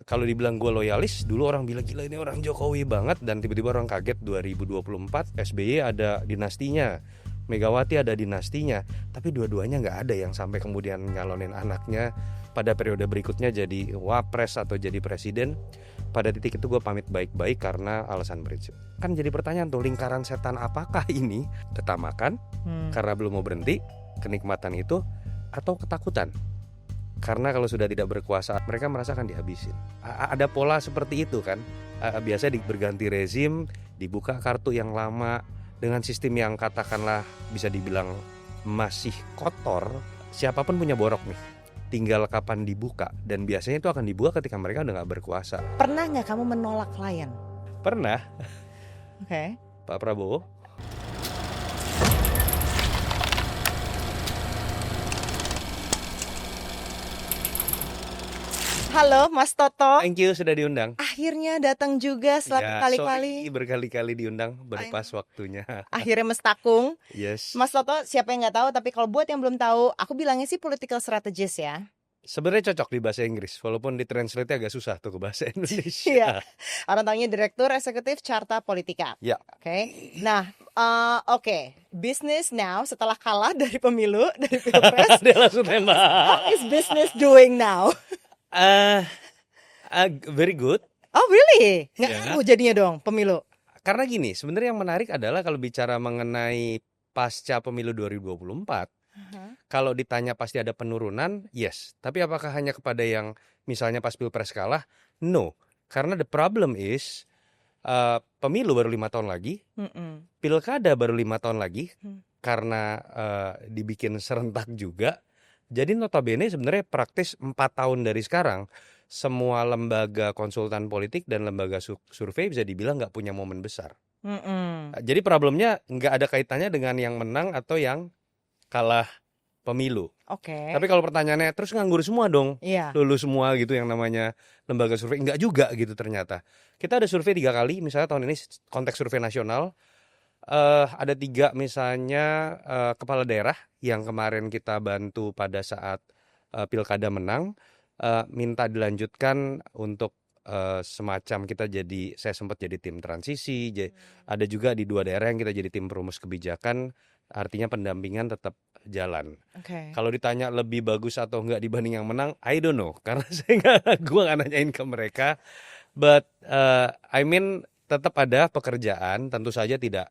Kalau dibilang gue loyalis, dulu orang bilang gila ini orang Jokowi banget, dan tiba-tiba orang kaget 2024 SBY ada dinastinya, Megawati ada dinastinya, tapi dua-duanya nggak ada yang sampai kemudian nyalonin anaknya pada periode berikutnya jadi wapres atau jadi presiden. Pada titik itu gue pamit baik-baik karena alasan prinsip. Kan jadi pertanyaan tuh, lingkaran setan apakah ini? Ketamakan karena belum mau berhenti kenikmatan itu, atau ketakutan karena kalau sudah tidak berkuasa mereka merasakan dihabisin. Ada pola seperti itu kan. Biasanya berganti rezim, dibuka kartu yang lama dengan sistem yang katakanlah bisa dibilang masih kotor. Siapapun punya borok nih, tinggal kapan dibuka, dan biasanya itu akan dibuka ketika mereka udah gak berkuasa. Pernah nggak kamu menolak klien? Pernah. Oke. Pak Prabowo. Halo Mas Toto. Thank you sudah diundang. Akhirnya datang juga setelah berkali-kali. Berkali-kali diundang, baru pas waktunya. Akhirnya mestakung. Yes. Mas Toto, siapa yang nggak tahu, tapi kalau buat yang belum tahu, aku bilangnya sih political strategist ya. Sebenarnya cocok di bahasa Inggris, walaupun di translate agak susah tuh ke bahasa Indonesia. Iya. Orang taunya Direktur Eksekutif Carta Politika. Ya. Oke. Nah, oke. Business now setelah kalah dari pemilu, dari Pilpres. Dia langsung tembak. How is business doing now? Very good. Oh really? Nggak Ya. ngaruh jadinya dong pemilu. Karena gini, sebenarnya yang menarik adalah kalau bicara mengenai pasca pemilu 2024, kalau ditanya pasti ada penurunan, yes. Tapi apakah hanya kepada yang misalnya pas Pilpres kalah? No. Karena the problem is pemilu baru 5 tahun lagi, pilkada baru 5 tahun lagi, karena dibikin serentak juga. Jadi notabene sebenarnya praktis 4 tahun dari sekarang, semua lembaga konsultan politik dan lembaga survei bisa dibilang nggak punya momen besar. Jadi problemnya nggak ada kaitannya dengan yang menang atau yang kalah pemilu. Oke. Tapi kalau pertanyaannya terus nganggur semua dong, Iya. lulus semua gitu yang namanya lembaga survei, nggak juga gitu ternyata. Kita ada survei 3 kali, misalnya tahun ini konteks survei nasional. Ada 3 misalnya kepala daerah yang kemarin kita bantu pada saat pilkada menang, minta dilanjutkan untuk semacam saya sempat jadi tim transisi. Ada juga di 2 daerah yang kita jadi tim perumus kebijakan, artinya pendampingan tetap jalan. Kalau ditanya lebih bagus atau enggak dibanding yang menang, I don't know, karena gue nggak nanyain ke mereka. But I mean tetap ada pekerjaan, tentu saja tidak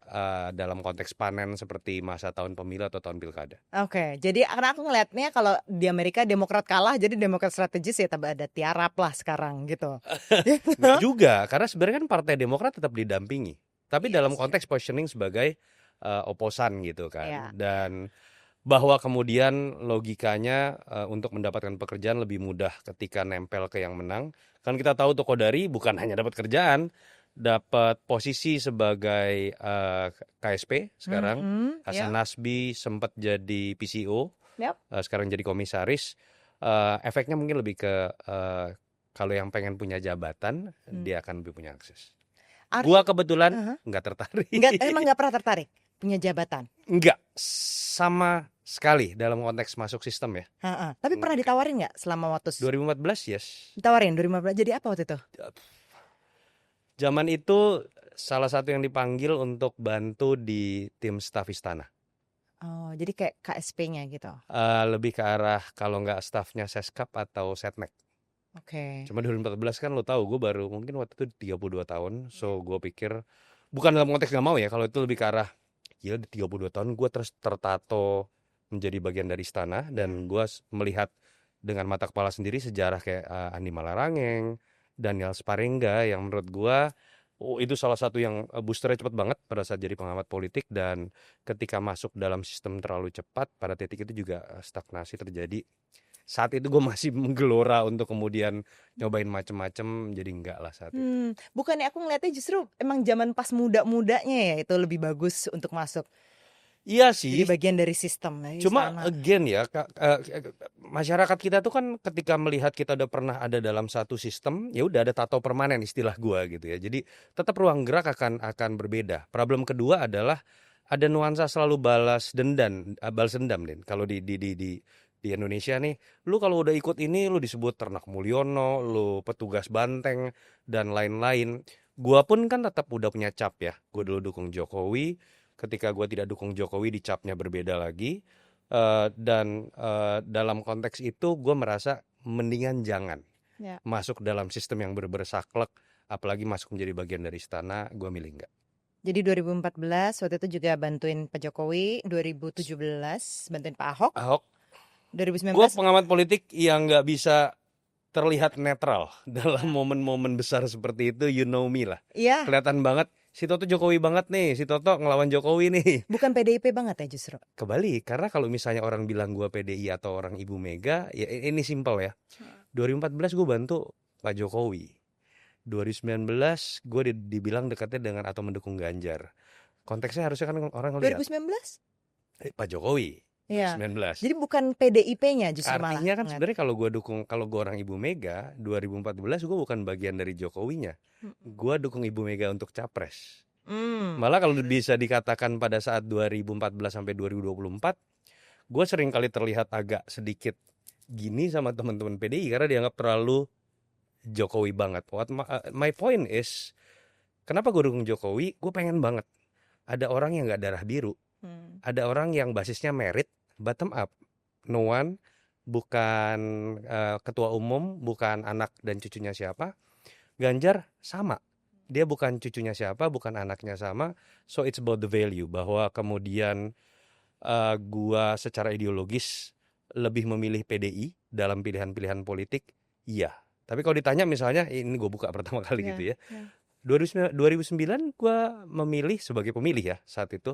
dalam konteks panen seperti masa tahun pemilu atau tahun pilkada. Oke, jadi karena aku ngelihatnya kalau di Amerika Demokrat kalah, jadi Demokrat strategis ya ada tiarap lah sekarang gitu. Nggak juga, karena sebenarnya kan Partai Demokrat tetap didampingi, tapi dalam konteks positioning sebagai oposan gitu kan. Iya. Dan bahwa kemudian logikanya untuk mendapatkan pekerjaan lebih mudah ketika nempel ke yang menang. Kan kita tahu tuh Kodari bukan hanya dapat kerjaan, dapat posisi sebagai KSP sekarang. Hasan Nasbi sempat jadi PCO, sekarang jadi komisaris. Efeknya mungkin lebih ke kalau yang pengen punya jabatan, dia akan lebih punya akses. Gua kebetulan nggak tertarik. Emang nggak pernah tertarik punya jabatan? Nggak, sama sekali dalam konteks masuk sistem ya. Tapi pernah ditawarin nggak selama waktu 2014 yes. Ditawarin 2015, jadi apa waktu itu? Zaman itu salah satu yang dipanggil untuk bantu di tim staf istana. Oh, jadi kayak KSP-nya gitu. Lebih ke arah kalau nggak stafnya Seskap atau Setnek. Oke. Cuma 2014 kan lo tahu gue baru mungkin waktu itu 32 tahun. So gue pikir bukan dalam konteks gak mau ya, kalau itu lebih ke arah gila di 32 tahun gue terus tertato menjadi bagian dari istana. Dan gue melihat dengan mata kepala sendiri sejarah kayak Andi Malarangeng, Daniel Sparingga, yang menurut gue itu salah satu yang boosternya cepat banget pada saat jadi pengamat politik. Dan ketika masuk dalam sistem terlalu cepat, pada titik itu juga stagnasi terjadi. Saat itu gue masih menggelora untuk kemudian nyobain macem-macem, jadi enggak lah saat itu. Bukannya aku ngeliatnya justru emang zaman pas muda-mudanya ya itu lebih bagus untuk masuk. Iya sih. Jadi bagian dari sistem. Cuma again ya, masyarakat kita tuh kan ketika melihat kita udah pernah ada dalam satu sistem, ya udah ada tato permanen istilah gua gitu ya. Jadi tetap ruang gerak akan berbeda. Problem kedua adalah ada nuansa selalu balas dendam, Den. Kalau di di Indonesia nih, lu kalau udah ikut ini lu disebut ternak Mulyono, lu petugas banteng dan lain-lain. Gua pun kan tetap udah punya cap ya. Gue dulu dukung Jokowi. Ketika gua tidak dukung Jokowi, di capnya berbeda lagi. Dan dalam konteks itu gue merasa mendingan jangan Ya. masuk dalam sistem yang bersaklek, apalagi masuk menjadi bagian dari istana. Gue milih enggak. Jadi 2014 waktu itu juga bantuin Pak Jokowi, 2017 bantuin Pak Ahok, Ahok, gue 2019 pengamat politik yang nggak bisa terlihat netral dalam ya. momen-momen besar seperti itu. You know me lah, Iya, kelihatan banget si Toto Jokowi banget nih, si Toto ngelawan Jokowi nih. bukan PDIP banget ya justru. Kebalik, karena kalau misalnya orang bilang gue PDI atau orang Ibu Mega, ya ini simpel ya. 2014 gue bantu Pak Jokowi. 2019 gue dibilang dekatnya dengan atau mendukung Ganjar. Konteksnya harusnya kan orang ngelihat 2019? Pak Jokowi. Iya. 2019. Jadi bukan PDIP-nya justru malah. Artinya kan sebenarnya kalau gue orang Ibu Mega, 2014 gue bukan bagian dari Jokowinya. Gue dukung Ibu Mega untuk capres. Malah kalau bisa dikatakan pada saat 2014 sampai 2024, gue sering kali terlihat agak sedikit gini sama teman-teman PDI karena dianggap terlalu Jokowi banget. My point is, kenapa gue dukung Jokowi? Gue pengen banget ada orang yang gak darah biru. Ada orang yang basisnya merit, bottom up. No one, bukan ketua umum, bukan anak dan cucunya siapa. Ganjar sama. Dia bukan cucunya siapa, bukan anaknya sama. So it's about the value. Bahwa kemudian gua secara ideologis lebih memilih PDI dalam pilihan-pilihan politik. Iya. Tapi kalau ditanya misalnya, ini gue buka pertama kali gitu ya. 2009 gue memilih sebagai pemilih ya saat itu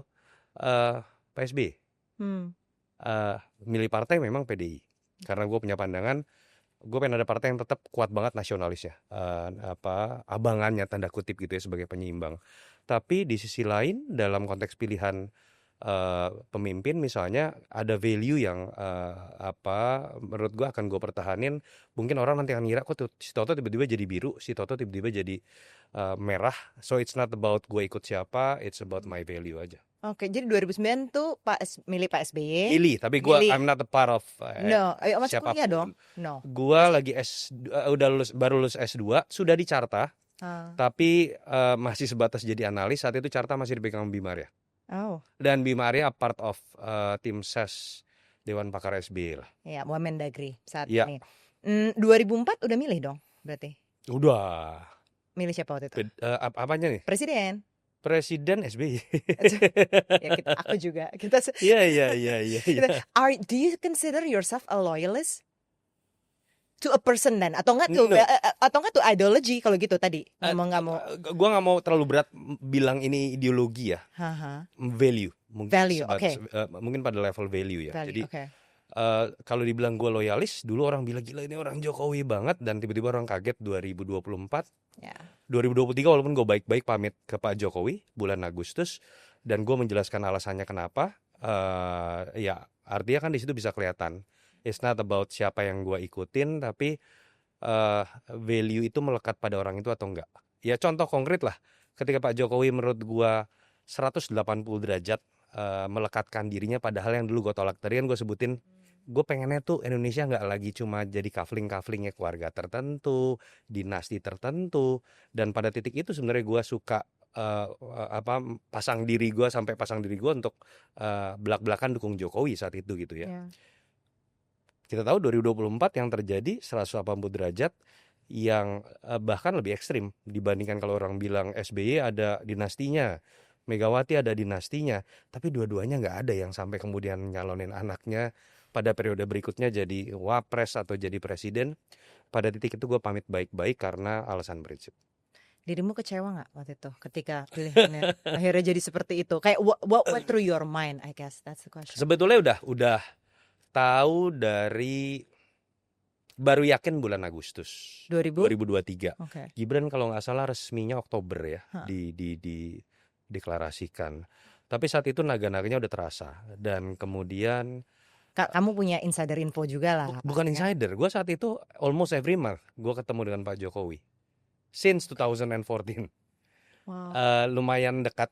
Pak SBY. Milih partai memang PDI. Karena gue punya pandangan, gue pengen ada partai yang tetap kuat banget nasionalisnya. Abangannya tanda kutip gitu ya sebagai penyeimbang. Tapi di sisi lain dalam konteks pilihan pemimpin misalnya ada value yang menurut gue akan gue pertahanin. Mungkin orang nanti akan ngira kok si Toto tiba-tiba jadi biru, si Toto tiba-tiba jadi merah. So it's not about gue ikut siapa, it's about my value aja. Oke, jadi 2009 tuh milih Pak SBY. Milih, tapi gue I'm not a part of No, masih kuliah siapapun. dong. No. Gue lagi baru lulus S2, sudah di Carta, tapi masih sebatas jadi analis. Saat itu Carta masih dipegang Bima Arya. Oh. Dan Bima Arya part of tim ses Dewan Pakar SBY lah. Ya, Mendagri saat Ya. ini. 2004 udah milih dong berarti? Udah. Milih siapa waktu itu? Apanya nih? Presiden. Presiden SBY. Ya, aku juga. Kita Iya. Do you consider yourself a loyalist to a person then atau enggak to ideology kalau gitu tadi? Nggak mau. Gua nggak mau terlalu berat bilang ini ideologi ya. Value. Mungkin pada level value ya. Jadi kalau dibilang gue loyalis, dulu orang bilang gila ini orang Jokowi banget, dan tiba-tiba orang kaget 2024. 2023 walaupun gue baik-baik pamit ke Pak Jokowi bulan Agustus, dan gue menjelaskan alasannya kenapa. Ya artinya kan di situ bisa kelihatan. It's not about siapa yang gue ikutin, tapi value itu melekat pada orang itu atau enggak. Ya contoh konkret lah, ketika Pak Jokowi menurut gue 180 derajat melekatkan dirinya pada hal yang dulu gue tolak. Tadi kan gue sebutin, gue pengennya tuh Indonesia nggak lagi cuma jadi kafling-kaflingnya keluarga tertentu, dinasti tertentu. Dan pada titik itu sebenarnya gue suka pasang diri gue untuk belak-belakan dukung Jokowi saat itu gitu ya. Kita tahu 2024 yang terjadi 180 derajat yang bahkan lebih ekstrim dibandingkan kalau orang bilang SBY ada dinastinya, Megawati ada dinastinya, tapi dua-duanya nggak ada yang sampai kemudian nyalonin anaknya pada periode berikutnya jadi wapres atau jadi presiden. Pada titik itu gue pamit baik-baik karena alasan prinsip. Dirimu kecewa nggak waktu itu ketika pilihannya akhirnya jadi seperti itu? Kayak what went through your mind? I guess that's the question. Sebetulnya udah tahu dari baru yakin bulan Agustus 2023. Gibran kalau nggak salah resminya Oktober ya dideklarasikan. Tapi saat itu naga-naganya udah terasa, dan kemudian kamu punya insider info juga lah. Bukan insider, gue saat itu almost every month gue ketemu dengan Pak Jokowi since 2014. Wow. Lumayan dekat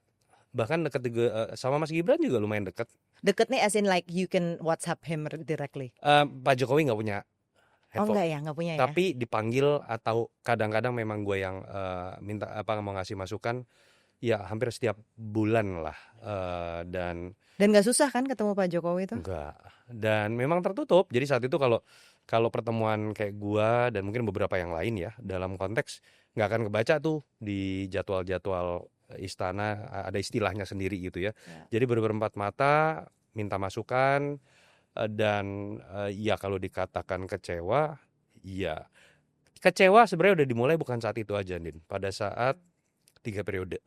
Bahkan deket juga sama Mas Gibran juga lumayan deket. Deket nih as in like you can WhatsApp him directly. Pak Jokowi nggak punya Oh handphone. enggak ya, nggak punya ya. Tapi dipanggil atau kadang-kadang memang gue yang minta mau ngasih masukan ya hampir setiap bulan lah. Dan nggak susah kan ketemu Pak Jokowi itu? enggak, dan memang tertutup. Jadi saat itu kalau pertemuan kayak gua dan mungkin beberapa yang lain ya dalam konteks nggak akan kebaca tuh di jadwal-jadwal istana, ada istilahnya sendiri gitu ya. Jadi berempat mata minta masukan, dan ya kalau dikatakan kecewa, ya kecewa sebenarnya udah dimulai bukan saat itu aja, Din. Pada saat 3 periode.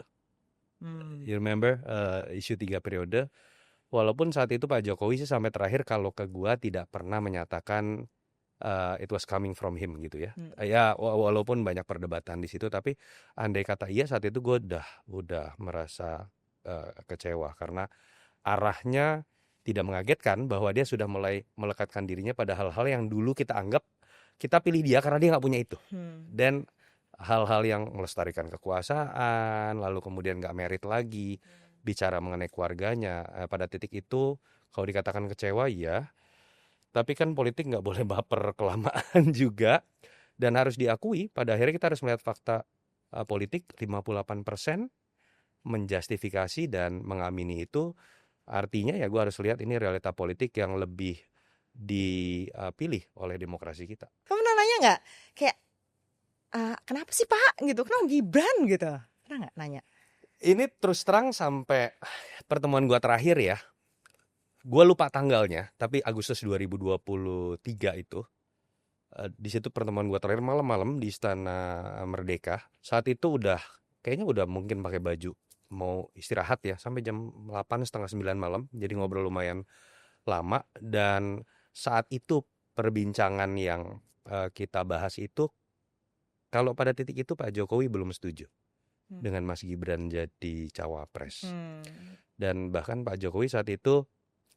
You remember isu 3 periode? Walaupun saat itu Pak Jokowi sih sampai terakhir kalau ke gua tidak pernah menyatakan it was coming from him gitu ya. Ya walaupun banyak perdebatan di situ, tapi andai kata iya saat itu gue udah merasa kecewa karena arahnya tidak mengagetkan bahwa dia sudah mulai melekatkan dirinya pada hal-hal yang dulu kita anggap kita pilih dia karena dia nggak punya itu. Dan hal-hal yang melestarikan kekuasaan, lalu kemudian nggak merit lagi, bicara mengenai keluarganya. Pada titik itu kalau dikatakan kecewa ya, tapi kan politik nggak boleh baper kelamaan juga. Dan harus diakui pada akhirnya kita harus melihat fakta politik. 58% menjustifikasi dan mengamini itu. Artinya ya gue harus lihat ini realita politik yang lebih dipilih oleh demokrasi kita. Kamu pernah nanya nggak kayak kenapa sih Pak gitu, kenapa Gibran gitu, pernah nggak nanya? Ini terus terang sampai pertemuan gue terakhir ya, gue lupa tanggalnya, tapi Agustus 2023 itu, di situ pertemuan gue terakhir malam-malam di Istana Merdeka. Saat itu kayaknya udah mungkin pakai baju mau istirahat ya, sampai jam 8 setengah 9 malam, jadi ngobrol lumayan lama. Dan saat itu perbincangan yang kita bahas itu, kalau pada titik itu Pak Jokowi belum setuju dengan Mas Gibran jadi cawapres. Dan bahkan Pak Jokowi saat itu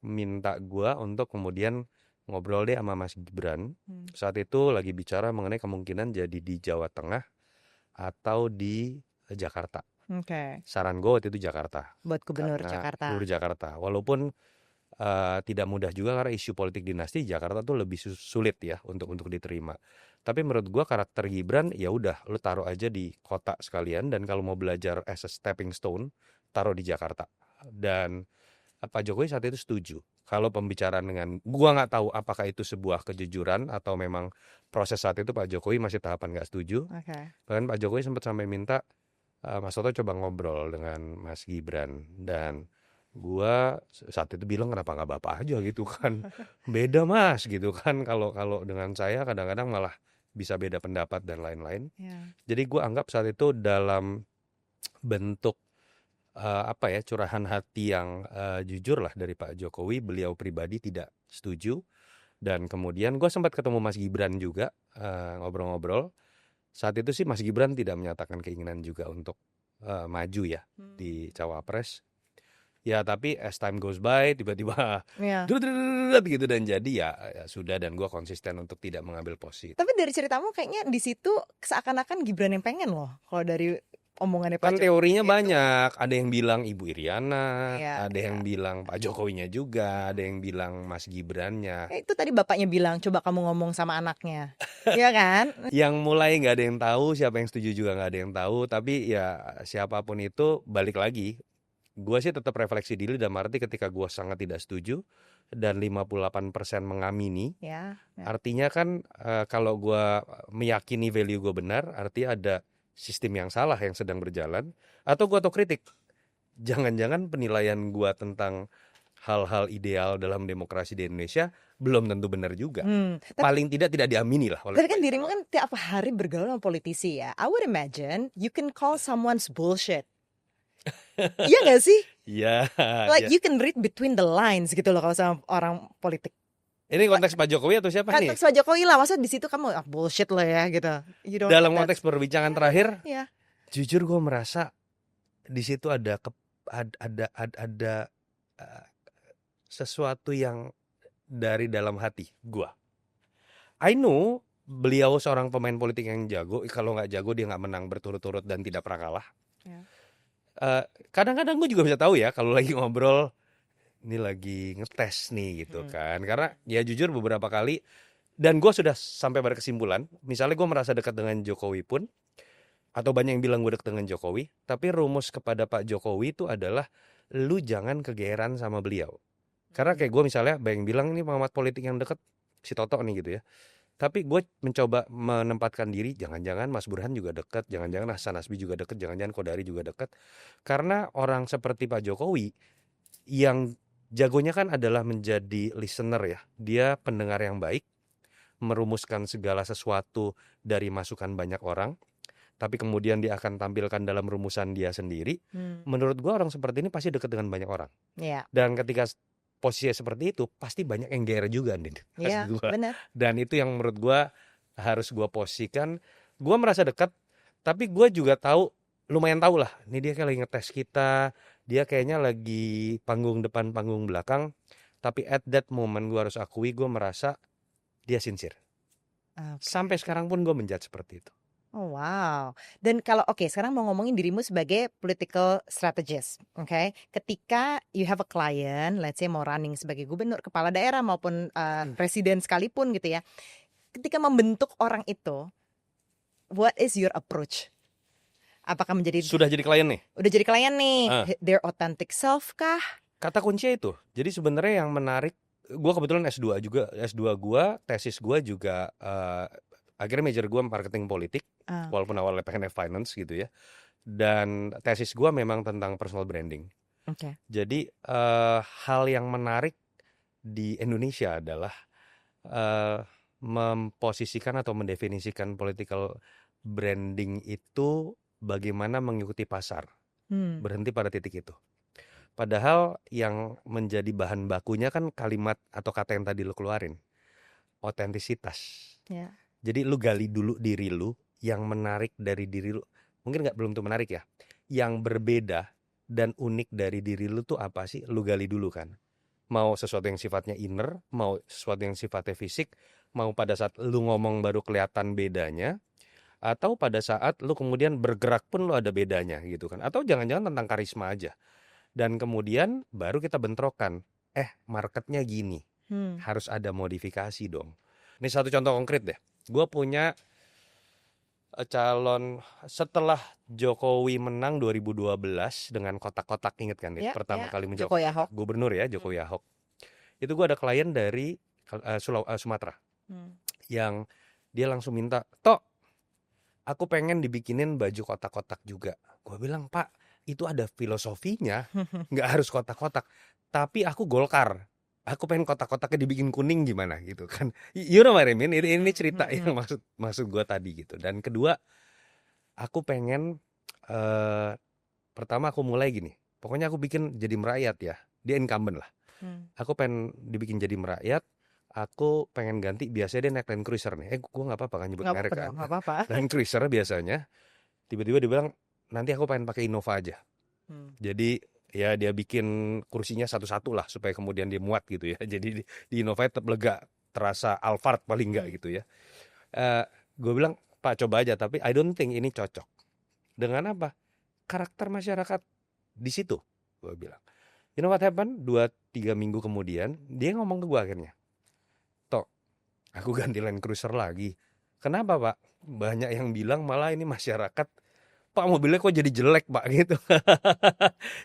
minta gua untuk kemudian ngobrol deh sama Mas Gibran. Saat itu lagi bicara mengenai kemungkinan jadi di Jawa Tengah atau di Jakarta. Saran gue waktu itu Jakarta. Buat gubernur Karena Jakarta. Gubernur Jakarta. Walaupun tidak mudah juga karena isu politik dinasti Jakarta tuh lebih sulit ya untuk diterima. Tapi menurut gua karakter Gibran ya udah lu taruh aja di kota sekalian, dan kalau mau belajar as a stepping stone taruh di Jakarta. Dan Pak Jokowi saat itu setuju. Kalau pembicaraan dengan gua nggak tahu apakah itu sebuah kejujuran atau memang proses saat itu Pak Jokowi masih tahapan nggak setuju. Bahkan Pak Jokowi sempat sampai minta Mas Toto coba ngobrol dengan Mas Gibran, dan gua saat itu bilang kenapa nggak bapak aja gitu kan, beda Mas gitu kan, kalau dengan saya kadang-kadang malah bisa beda pendapat dan lain-lain. Jadi gua anggap saat itu dalam bentuk curahan hati yang jujur lah dari Pak Jokowi. Beliau pribadi tidak setuju, dan kemudian gua sempat ketemu Mas Gibran juga, ngobrol-ngobrol. Saat itu sih Mas Gibran tidak menyatakan keinginan juga untuk maju ya di cawapres. Ya tapi as time goes by tiba-tiba gitu, dan jadi ya sudah, dan gue konsisten untuk tidak mengambil posisi. Tapi dari ceritamu kayaknya di situ seakan-akan Gibran yang pengen loh. Kalau dari omongannya Pak Kan Jokowi teorinya gitu. banyak. Ada yang bilang Ibu Iriana, ada Iya. yang bilang Pak Jokowinya juga, ada yang bilang Mas Gibrannya. Itu tadi bapaknya bilang coba kamu ngomong sama anaknya. Iya kan? Yang mulai nggak ada yang tahu, siapa yang setuju juga nggak ada yang tahu. Tapi ya siapapun itu balik lagi. Gue sih tetap refleksi diri, dalam arti ketika gue sangat tidak setuju dan 58% mengamini, artinya kan kalau gue meyakini value gue benar, artinya ada sistem yang salah yang sedang berjalan, atau gue otokritik. Jangan-jangan penilaian gue tentang hal-hal ideal dalam demokrasi di Indonesia belum tentu benar juga. Paling tidak diamini lah. Tapi kan dirimu kan tiap hari bergaul sama politisi ya. I would imagine you can call someone's bullshit. Iya gak sih? Iya. Like you can read between the lines gitu loh kalau sama orang politik. Ini konteks Pak Jokowi atau siapa nih? Konteks Pak Jokowi lah, maksudnya di situ kamu bullshit lo ya gitu. Dalam konteks perbincangan terakhir, ya. Jujur gue merasa di situ ada sesuatu yang dari dalam hati gue. I know beliau seorang pemain politik yang jago. Kalau nggak jago dia nggak menang berturut-turut dan tidak pernah kalah. Kadang-kadang gue juga bisa tahu ya kalau lagi ngobrol ini lagi ngetes nih gitu kan. Karena ya jujur beberapa kali dan gue sudah sampai pada kesimpulan, misalnya gue merasa dekat dengan Jokowi pun, atau banyak yang bilang gue dekat dengan Jokowi, tapi rumus kepada Pak Jokowi itu adalah lu jangan kegeeran sama beliau. Karena kayak gue misalnya banyak yang bilang ini pengamat politik yang deket si Toto nih gitu ya. Tapi gue mencoba menempatkan diri, jangan-jangan Mas Burhan juga deket, jangan-jangan Hasan Nasbi juga deket, jangan-jangan Kodari juga deket. Karena orang seperti Pak Jokowi yang jagonya kan adalah menjadi listener ya. Dia pendengar yang baik, merumuskan segala sesuatu dari masukan banyak orang, tapi kemudian dia akan tampilkan dalam rumusan dia sendiri. Menurut gue orang seperti ini pasti dekat dengan banyak orang. Iya, Dan ketika posisinya seperti itu, pasti banyak yang GR juga nih. iya, benar. Dan itu yang menurut gue harus gue posisikan. Gue merasa dekat, tapi gue juga tahu, lumayan tahu lah, ini dia kayak lagi ngetes kita, dia kayaknya lagi panggung depan, panggung belakang. Tapi at that moment gue harus akui, gue merasa dia sincere. Oke. Sampai sekarang pun gue menjudge seperti itu. Oh wow. Dan kalau sekarang mau ngomongin dirimu sebagai political strategist, oke? Ketika you have a client, let's say mau running sebagai gubernur, kepala daerah maupun presiden sekalipun gitu ya. Ketika membentuk orang itu, what is your approach? Apakah Sudah jadi klien nih? udah jadi klien nih, their authentic self kah? Kata kuncinya itu. Jadi sebenarnya yang menarik, gue kebetulan S2 juga. S2 gue, tesis gue juga akhirnya major gue marketing politik, walaupun awalnya pengen finance gitu ya. Dan tesis gue memang tentang personal branding. Oke. Jadi hal yang menarik di Indonesia adalah memposisikan atau mendefinisikan political branding itu bagaimana mengikuti pasar. Berhenti pada titik itu. Padahal yang menjadi bahan bakunya kan kalimat atau kata yang tadi lu keluarin. Otentisitas. Ya. Jadi lu gali dulu diri lu, yang menarik dari diri lu. Mungkin belum tuh menarik ya. Yang berbeda dan unik dari diri lu tuh apa sih? Lu gali dulu kan. Mau sesuatu yang sifatnya inner, mau sesuatu yang sifatnya fisik, mau pada saat lu ngomong baru kelihatan bedanya, atau pada saat lu kemudian bergerak pun lu ada bedanya gitu kan. Atau jangan-jangan tentang karisma aja. Dan kemudian baru kita bentrokan. Marketnya gini. Harus ada modifikasi dong. Ini satu contoh konkret deh. Gue punya calon setelah Jokowi menang 2012 dengan kotak-kotak, inget kan ya? Pertama kali menjawab Jokowi Ahok. gubernur ya, Jokowi Ahok. Itu gue ada klien dari Sumatera yang dia langsung minta, Tok, aku pengen dibikinin baju kotak-kotak juga. Gue bilang, Pak, itu ada filosofinya, nggak harus kotak-kotak. Tapi aku Golkar, aku pengen kotak-kotaknya dibikin kuning gimana gitu kan. You know what I mean? Ini cerita yang maksud gue tadi gitu. Dan kedua, aku pengen pertama aku mulai gini. Pokoknya aku bikin jadi merakyat ya. Dia incumbent lah. Aku pengen dibikin jadi merakyat. Aku pengen ganti, biasanya dia naik Land Cruiser nih. Gue nggak apa-apa kan nyebut merek kan. Nggak apa-apa. Land Cruiser biasanya. Tiba-tiba dia bilang, nanti aku pengen pakai Innova aja. Jadi ya dia bikin kursinya satu-satu lah supaya kemudian dia muat gitu ya. Jadi di Innova tetap lega, terasa Alphard paling enggak gitu ya. Gue bilang, Pak coba aja, tapi I don't think ini cocok. Dengan apa? Karakter masyarakat di situ, gue bilang. You know what happened? 2-3 minggu kemudian dia ngomong ke gue akhirnya, Tok, aku ganti Land Cruiser lagi. Kenapa Pak? Banyak yang bilang malah ini masyarakat, Pak mobilnya kok jadi jelek Pak gitu.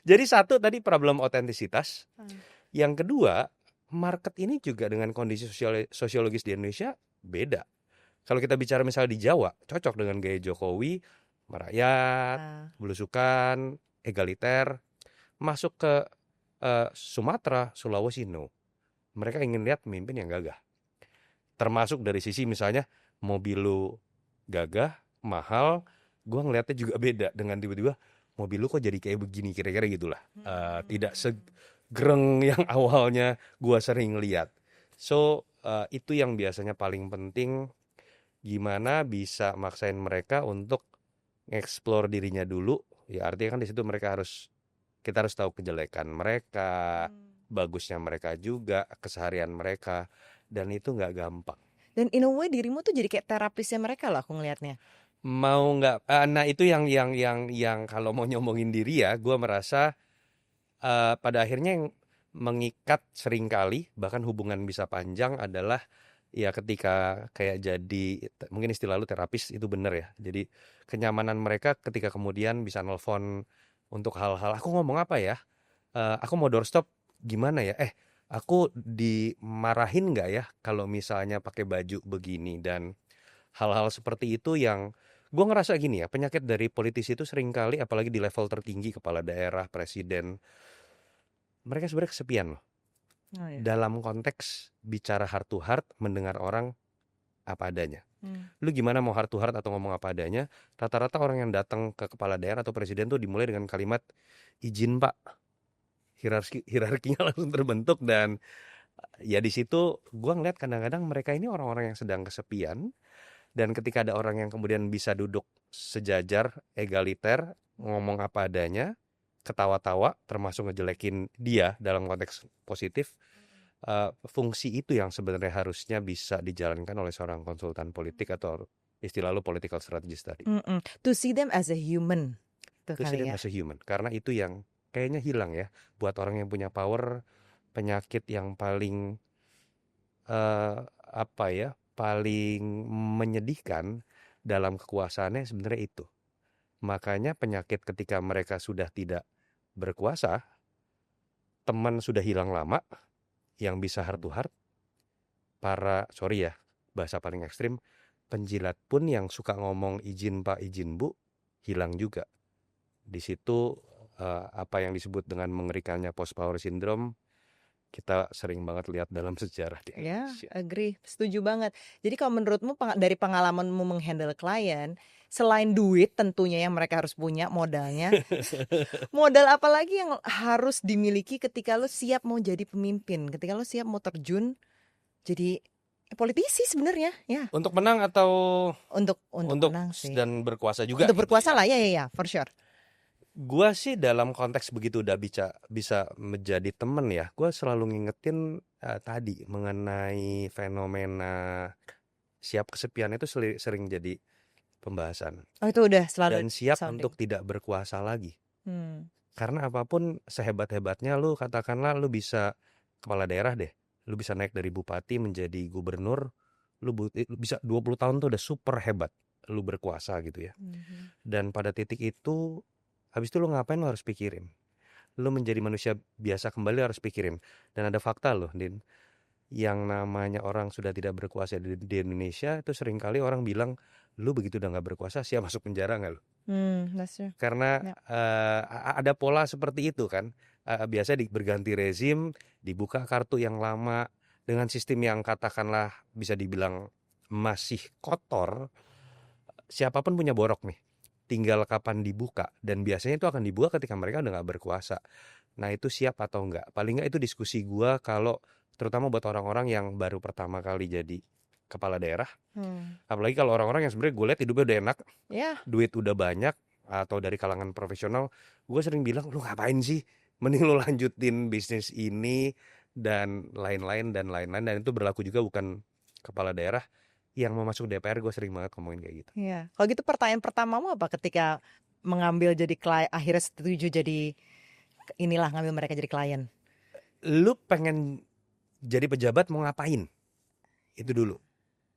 Jadi satu tadi problem otentisitas. Yang kedua, market ini juga dengan kondisi sosiologis di Indonesia beda. Kalau kita bicara misalnya di Jawa, cocok dengan gaya Jokowi, merakyat, belusukan, egaliter. Masuk ke Sumatera, Sulawesi, no. Mereka ingin lihat pemimpin yang gagah. Termasuk dari sisi misalnya mobil lu gagah, mahal, gue ngeliatnya juga beda dengan tiba-tiba mobil lu kok jadi kayak begini, kira-kira gitulah. Tidak segereng yang awalnya gue sering lihat. So itu yang biasanya paling penting, gimana bisa maksain mereka untuk nge-explore dirinya dulu. Ya artinya kan di situ kita harus tahu kejelekan mereka, bagusnya mereka juga, keseharian mereka, dan itu nggak gampang. Dan in a way dirimu tuh jadi kayak terapisnya mereka lah aku ngelihatnya. Mau nggak, nah itu yang kalau mau nyombongin diri ya, gue merasa pada akhirnya yang mengikat seringkali bahkan hubungan bisa panjang adalah ya ketika kayak jadi mungkin istilah lu terapis itu bener ya. Jadi kenyamanan mereka ketika kemudian bisa nelpon untuk hal-hal aku ngomong apa ya, aku mau doorstop gimana ya, aku dimarahin nggak ya kalau misalnya pakai baju begini, dan hal-hal seperti itu yang gue ngerasa gini ya, penyakit dari politisi itu seringkali apalagi di level tertinggi kepala daerah, presiden, mereka sebenarnya kesepian loh Oh ya. dalam konteks bicara heart to heart, mendengar orang apa adanya. Hmm. Lu gimana mau heart to heart atau ngomong apa adanya, rata-rata orang yang datang ke kepala daerah atau presiden tuh dimulai dengan kalimat izin Pak. Hierarkinya langsung terbentuk, dan ya di situ gua ngeliat kadang-kadang mereka ini orang-orang yang sedang kesepian, dan ketika ada orang yang kemudian bisa duduk sejajar, egaliter, ngomong apa adanya, ketawa-tawa, termasuk ngejelekin dia dalam konteks positif, fungsi itu yang sebenarnya harusnya bisa dijalankan oleh seorang konsultan politik atau istilah lu political strategist tadi. To see them as a human tuh To see kali them ya. as a human. Karena itu yang kayaknya hilang ya buat orang yang punya power. Penyakit yang paling apa ya, paling menyedihkan dalam kekuasaannya sebenarnya itu. Makanya penyakit ketika mereka sudah tidak berkuasa, teman sudah hilang lama yang bisa heart to heart, para sorry ya bahasa paling ekstrim, penjilat pun yang suka ngomong izin Pak, izin Bu, hilang juga. Di situ apa yang disebut dengan mengerikannya post power syndrome kita sering banget lihat dalam sejarah di Ya, Indonesia. agree, setuju banget. Jadi kalau menurutmu dari pengalamanmu menghandle klien, selain duit tentunya yang mereka harus punya modalnya, modal apa lagi yang harus dimiliki ketika lo siap mau jadi pemimpin, ketika lo siap mau terjun jadi politisi sebenarnya, ya. Untuk menang atau Untuk untuk menang sih. dan berkuasa juga Untuk gitu berkuasa ya. lah, ya, for sure. Gua sih dalam konteks begitu udah bisa menjadi temen ya, gua selalu ngingetin tadi mengenai fenomena siap kesepian itu sering jadi pembahasan. Oh, itu udah selalu Dan siap sounding. untuk tidak berkuasa lagi. Hmm. Karena apapun sehebat-hebatnya lu, katakanlah lu bisa kepala daerah deh, lu bisa naik dari bupati menjadi gubernur, lu bisa 20 tahun tuh udah super hebat, lu berkuasa gitu ya. Dan pada titik itu, habis itu lu ngapain, lu harus pikirin. Lu menjadi manusia biasa kembali harus pikirin. Dan ada fakta loh, Din. Yang namanya orang sudah tidak berkuasa di Indonesia itu seringkali orang bilang, lu begitu udah gak berkuasa siap masuk penjara gak lu? That's true. Karena Ya. ada pola seperti itu kan. Biasa berganti rezim, dibuka kartu yang lama dengan sistem yang katakanlah bisa dibilang masih kotor. Siapapun punya borok nih, tinggal kapan dibuka, dan biasanya itu akan dibuka ketika mereka udah gak berkuasa. Nah itu siap atau enggak, paling enggak itu diskusi gua kalau terutama buat orang-orang yang baru pertama kali jadi kepala daerah. Apalagi kalau orang-orang yang sebenarnya gue lihat hidupnya udah enak, duit udah banyak, atau dari kalangan profesional, gue sering bilang, lu ngapain sih, mending lu lanjutin bisnis ini dan lain-lain, dan itu berlaku juga bukan kepala daerah yang mau masuk DPR. Gue sering banget ngomongin kayak gitu. Iya. Kalau gitu pertanyaan pertamamu apa ketika mengambil jadi klien, akhirnya setuju jadi inilah ngambil mereka jadi klien? Lu pengen jadi pejabat mau ngapain? Itu dulu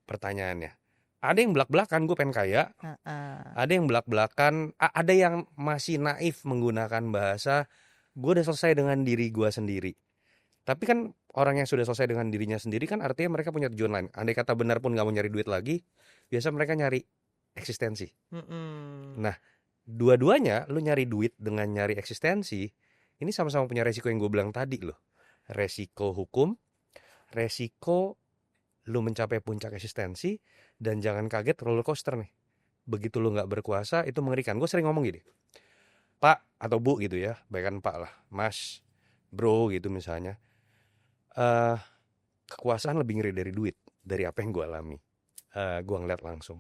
pertanyaannya. Ada yang belak-belakan gue pengen kaya, ada yang belak-belakan, ada yang masih naif menggunakan bahasa gue udah selesai dengan diri gue sendiri. Tapi kan orang yang sudah selesai dengan dirinya sendiri kan artinya mereka punya tujuan lain. Andai kata benar pun gak mau nyari duit lagi, biasa mereka nyari eksistensi. Nah, dua-duanya lu nyari duit dengan nyari eksistensi, ini sama-sama punya resiko yang gue bilang tadi loh. Resiko hukum, resiko lu mencapai puncak eksistensi, dan jangan kaget roller coaster nih. Begitu lu gak berkuasa itu mengerikan. Gue sering ngomong gini, Pak atau Bu gitu ya, bahkan Pak lah, Mas, Bro gitu misalnya, kekuasaan lebih ngeri dari duit, dari apa yang gue alami. Gue ngeliat langsung,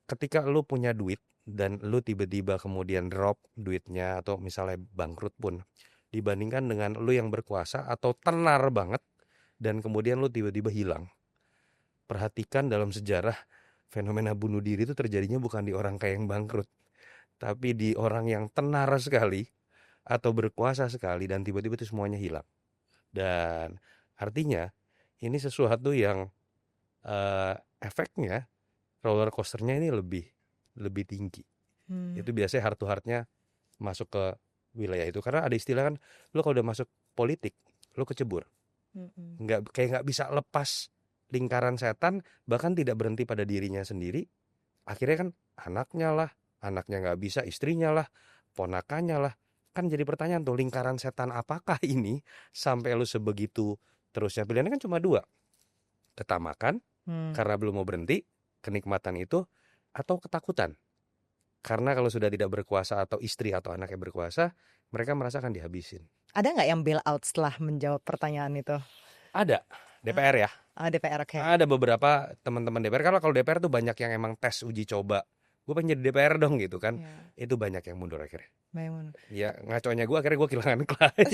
ketika lu punya duit dan lu tiba-tiba kemudian drop duitnya atau misalnya bangkrut pun, dibandingkan dengan lu yang berkuasa atau tenar banget dan kemudian lu tiba-tiba hilang. Perhatikan dalam sejarah fenomena bunuh diri itu terjadinya bukan di orang kaya yang bangkrut, tapi di orang yang tenar sekali atau berkuasa sekali dan tiba-tiba itu semuanya hilang. Dan artinya ini sesuatu yang efeknya roller coasternya ini lebih tinggi. Hmm. Itu biasanya heart to heartnya masuk ke wilayah itu karena ada istilah kan, lo kalau udah masuk politik lo kecebur, Mm-mm. nggak bisa lepas lingkaran setan, bahkan tidak berhenti pada dirinya sendiri. Akhirnya kan anaknya nggak bisa, istrinya lah, ponakannya lah, kan jadi pertanyaan tuh, lingkaran setan apakah ini sampai lu sebegitu terusnya. Pilihannya kan cuma dua, ketamakan Hmm. karena belum mau berhenti kenikmatan itu, atau ketakutan karena kalau sudah tidak berkuasa atau istri atau anaknya berkuasa, mereka merasakan dihabisin. Ada nggak yang bail out setelah menjawab pertanyaan itu? Ada DPR ya, DPR, oke. ada beberapa teman-teman DPR. Kalau DPR tuh banyak yang emang tes uji coba, gue pengen jadi DPR dong gitu kan. Ya, Itu banyak yang mundur akhirnya. memang. Ya ngaconya gue akhirnya gue kehilangan klien.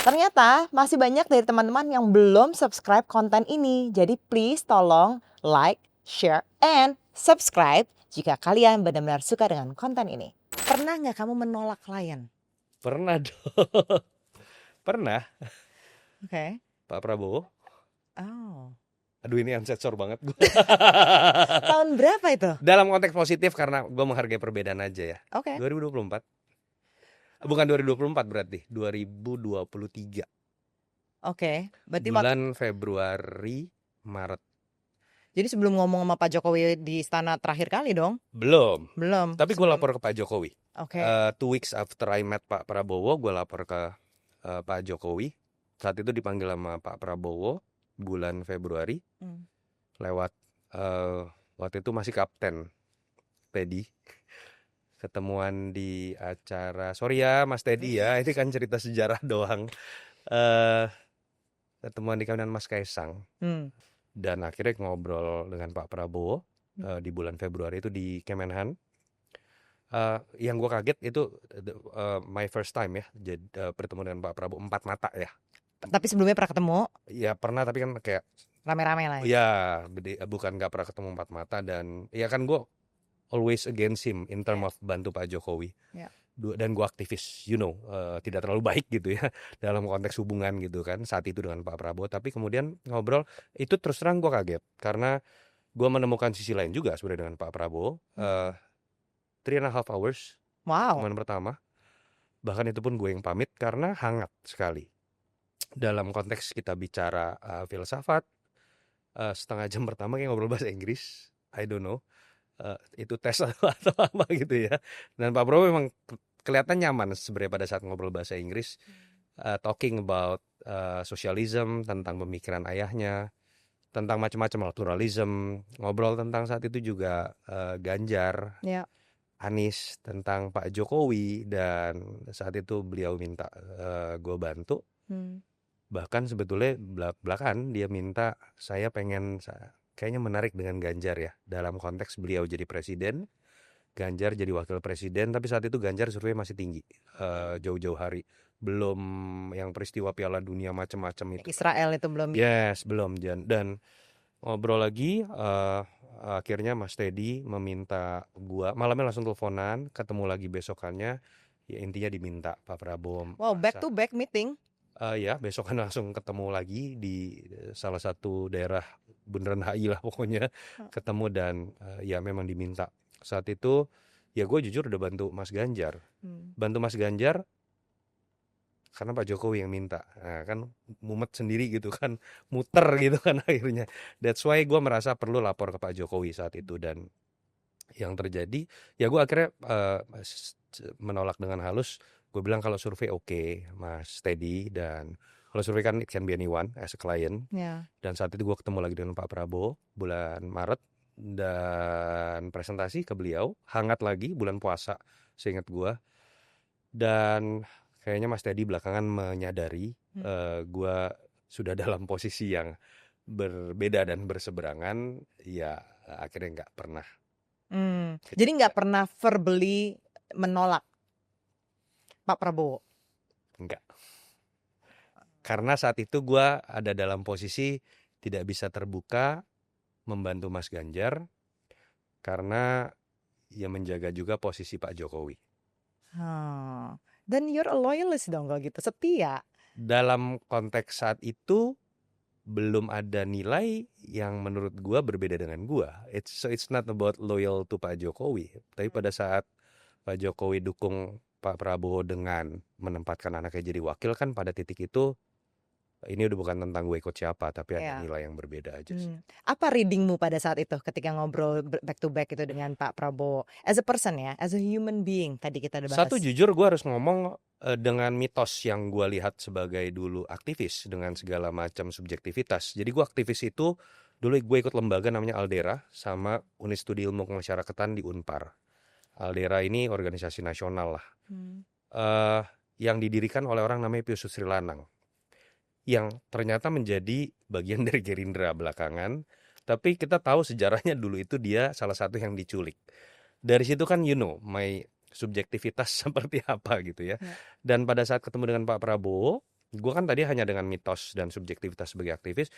Ternyata masih banyak dari teman-teman yang belum subscribe konten ini. Jadi please tolong like, share, and subscribe jika kalian benar-benar suka dengan konten ini. Pernah nggak kamu menolak klien? Pernah dong. Pernah. Oke. Pak Prabowo. Oh. Aduh ini unsensor banget gue. Tahun berapa itu? Dalam konteks positif karena gue menghargai perbedaan aja ya. Oke. 2024. Bukan 2024 berarti, 2023. Oke. Berarti Bulan Februari, Maret. jadi sebelum ngomong sama Pak Jokowi di istana terakhir kali dong? Belum. Belum. Tapi gue Sebelum- lapor ke Pak Jokowi. Oke. 2 weeks after I met Pak Prabowo, gue lapor ke Pak Jokowi. Saat itu dipanggil sama Pak Prabowo bulan Februari. Hmm. Lewat waktu itu masih Kapten Teddy. Ketemuan di acara, sorry ya Mas Teddy ya, ini kan cerita sejarah doang. Ketemuan di kawinan Mas Kaisang. Hmm. Dan akhirnya ngobrol dengan Pak Prabowo di bulan Februari itu di Kemenhan. Yang gue kaget itu my first time ya, jadi bertemu dengan Pak Prabowo 4 mata ya. Tapi sebelumnya pernah ketemu Ya pernah, tapi kan kayak rame-rame lah ya. ya bukan nggak pernah ketemu 4 mata. Dan ya kan gue always against him in term of bantu Pak Jokowi. Yeah. Dan gue aktivis, tidak terlalu baik gitu ya dalam konteks hubungan gitu kan saat itu dengan Pak Prabowo. Tapi kemudian ngobrol itu terus terang gue kaget karena gue menemukan sisi lain juga sebenarnya dengan Pak Prabowo. 3.5 hours Wow. teman pertama, bahkan itu pun gue yang pamit karena hangat sekali. Dalam konteks kita bicara filsafat, setengah jam pertama kayak ngobrol bahasa Inggris, I don't know. Itu tes atau apa gitu ya. Dan Pak Prabowo memang kelihatan nyaman sebenarnya pada saat ngobrol bahasa Inggris, talking about socialism, tentang pemikiran ayahnya, tentang macam-macam, pluralism, ngobrol tentang saat itu juga Ganjar, Ya. Anies, tentang Pak Jokowi. Dan saat itu beliau minta gue bantu. Bahkan sebetulnya belakangan dia minta saya pengen kayaknya menarik dengan Ganjar ya, dalam konteks beliau jadi presiden, Ganjar jadi wakil presiden. Tapi saat itu Ganjar survei masih tinggi, jauh-jauh hari, belum yang peristiwa Piala Dunia macam-macam itu. Israel itu belum. Yes, belum. Dan ngobrol lagi, akhirnya Mas Teddy meminta gua, malamnya langsung teleponan, ketemu lagi besokannya, ya intinya diminta Pak Prabowo. Wow, back to back meeting. Ya besokan langsung ketemu lagi di salah satu daerah Bundaran HI lah pokoknya, ketemu. Dan ya memang diminta saat itu. Ya gue jujur udah bantu Mas Ganjar, bantu Mas Ganjar karena Pak Jokowi yang minta. Nah, kan mumet sendiri gitu kan, muter gitu kan akhirnya. That's why gue merasa perlu lapor ke Pak Jokowi saat itu. Dan yang terjadi ya gue akhirnya menolak dengan halus. Gue bilang kalau survei oke, Mas Teddy, dan kalau survei kan it can be anyone as a client. Yeah. Dan saat itu gue ketemu lagi dengan Pak Prabowo bulan Maret dan presentasi ke beliau, hangat lagi bulan puasa seingat gue. Dan kayaknya Mas Teddy belakangan menyadari gue sudah dalam posisi yang berbeda dan berseberangan. Ya akhirnya nggak pernah. Jadi nggak pernah verbally menolak Pak Prabowo? Enggak. Karena saat itu gue ada dalam posisi tidak bisa terbuka membantu Mas Ganjar karena ya menjaga juga posisi Pak Jokowi. Oh. Dan you're a loyalist dong kalau gitu, setia. Dalam konteks saat itu belum ada nilai yang menurut gua berbeda dengan gua. It's not about loyal to Pak Jokowi. Tapi pada saat Pak Jokowi dukung Pak Prabowo dengan menempatkan anaknya jadi wakil, kan pada titik itu ini udah bukan tentang gue ikut siapa, tapi ada Ya. nilai yang berbeda aja sih. Apa readingmu pada saat itu ketika ngobrol back to back itu dengan Pak Prabowo? As a person ya, as a human being tadi kita udah bahas. Satu, jujur gue harus ngomong dengan mitos yang gue lihat sebagai dulu aktivis dengan segala macam subjektivitas. Jadi gue aktivis itu dulu gue ikut lembaga namanya Aldera sama Unit Studi Ilmu Kemasyarakatan di Unpar. Aldera ini organisasi nasional lah, yang didirikan oleh orang namanya Pius Sri Lanang, yang ternyata menjadi bagian dari Gerindra belakangan. Tapi kita tahu sejarahnya dulu itu dia salah satu yang diculik. Dari situ kan my subjektivitas seperti apa gitu ya. Dan pada saat ketemu dengan Pak Prabowo, gue kan tadi hanya dengan mitos dan subjektivitas sebagai aktivis.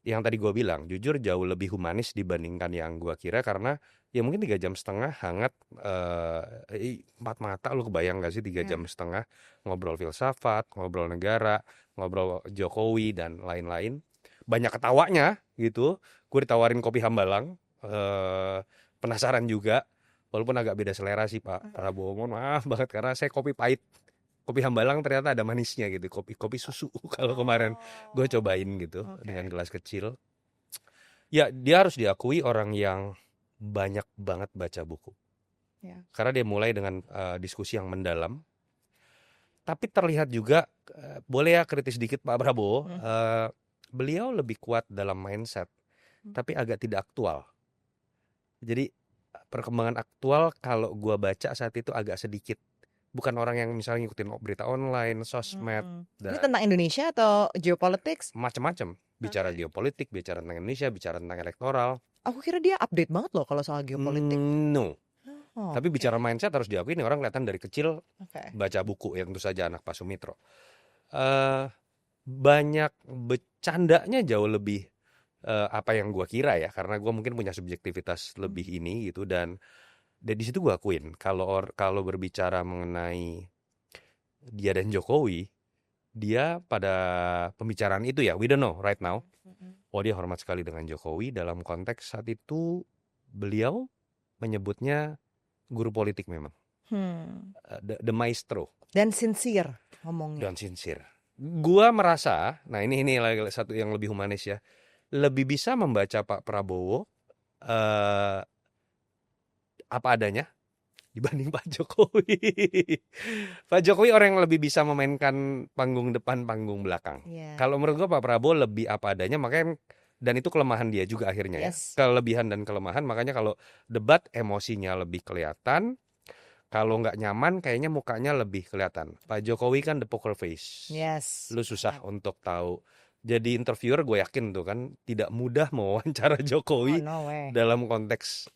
Yang tadi gue bilang, jujur jauh lebih humanis dibandingkan yang gue kira, karena ya mungkin 3 jam setengah hangat, 4 mata, lu kebayang gak sih 3 jam setengah ngobrol filsafat, ngobrol negara, ngobrol Jokowi dan lain-lain. Banyak ketawanya gitu. Gue ditawarin kopi Hambalang, penasaran juga. Walaupun agak beda selera sih Pak Prabowo, mohon maaf banget karena saya kopi pahit. Kopi Hambalang ternyata ada manisnya gitu, kopi susu kalau kemarin gue cobain gitu dengan gelas kecil. Ya dia harus diakui orang yang banyak banget baca buku. Karena dia mulai dengan diskusi yang mendalam. Tapi terlihat juga, boleh ya kritis dikit Pak Prabowo, beliau lebih kuat dalam mindset, tapi agak tidak aktual. Jadi perkembangan aktual kalau gua baca saat itu agak sedikit. Bukan orang yang misalnya ngikutin berita online, sosmed, Ini tentang Indonesia atau geopolitics? macam-macam. Bicara geopolitik, bicara tentang Indonesia, bicara tentang elektoral. Aku kira dia update banget loh kalau soal geopolitik. No. Tapi bicara mindset harus diakui nih orang kelihatan dari kecil baca buku, ya tentu saja anak Pak Sumitro. Banyak bercandanya jauh lebih apa yang gua kira ya, karena gua mungkin punya subjektivitas lebih ini gitu. Dan di situ gue akuin kalau berbicara mengenai dia dan Jokowi, dia pada pembicaraan itu ya, we don't know right now. Dia hormat sekali dengan Jokowi. Dalam konteks saat itu beliau menyebutnya guru politik memang, the maestro. Dan sincere ngomongnya. Dan sincere. Gua merasa, nah ini satu yang lebih humanis ya, lebih bisa membaca Pak Prabowo apa adanya dibanding Pak Jokowi. Pak Jokowi orang yang lebih bisa memainkan panggung depan, panggung belakang. Kalau menurut gue Pak Prabowo lebih apa adanya, makanya, dan itu kelemahan dia juga akhirnya ya. Kelebihan dan kelemahan, makanya kalau debat emosinya lebih kelihatan, kalau nggak nyaman kayaknya mukanya lebih kelihatan. Pak Jokowi kan the poker face. Lu susah untuk tahu. Jadi interviewer gue yakin tuh kan tidak mudah mewawancara Jokowi dalam konteks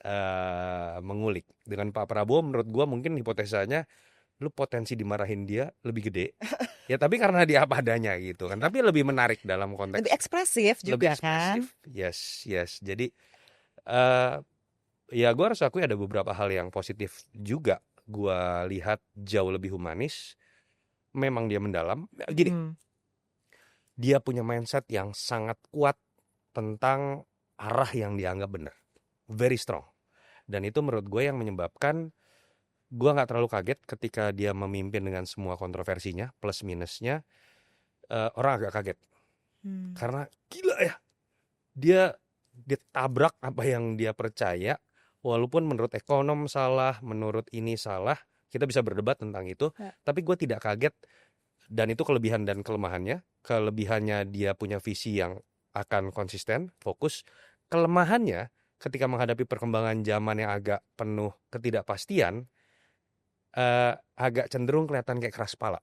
mengulik. Dengan Pak Prabowo menurut gue mungkin hipotesanya lu potensi dimarahin dia lebih gede. Ya tapi karena dia apa adanya gitu kan. Tapi lebih menarik dalam konteks. Lebih ekspresif juga kan. Yes. Jadi ya gue harus akui ada beberapa hal yang positif juga. Gue lihat jauh lebih humanis. Memang dia mendalam. Gini. Dia punya mindset yang sangat kuat tentang arah yang dianggap benar. Very strong. Dan itu menurut gue yang menyebabkan gue gak terlalu kaget ketika dia memimpin dengan semua kontroversinya, plus minusnya. Orang agak kaget. Karena gila ya. Dia ditabrak apa yang dia percaya. Walaupun menurut ekonom salah, menurut ini salah. Kita bisa berdebat tentang itu. Tapi gue tidak kaget. Dan itu kelebihan dan kelemahannya. Kelebihannya dia punya visi yang akan konsisten, fokus. Kelemahannya ketika menghadapi perkembangan zaman yang agak penuh ketidakpastian, agak cenderung kelihatan kayak keras kepala.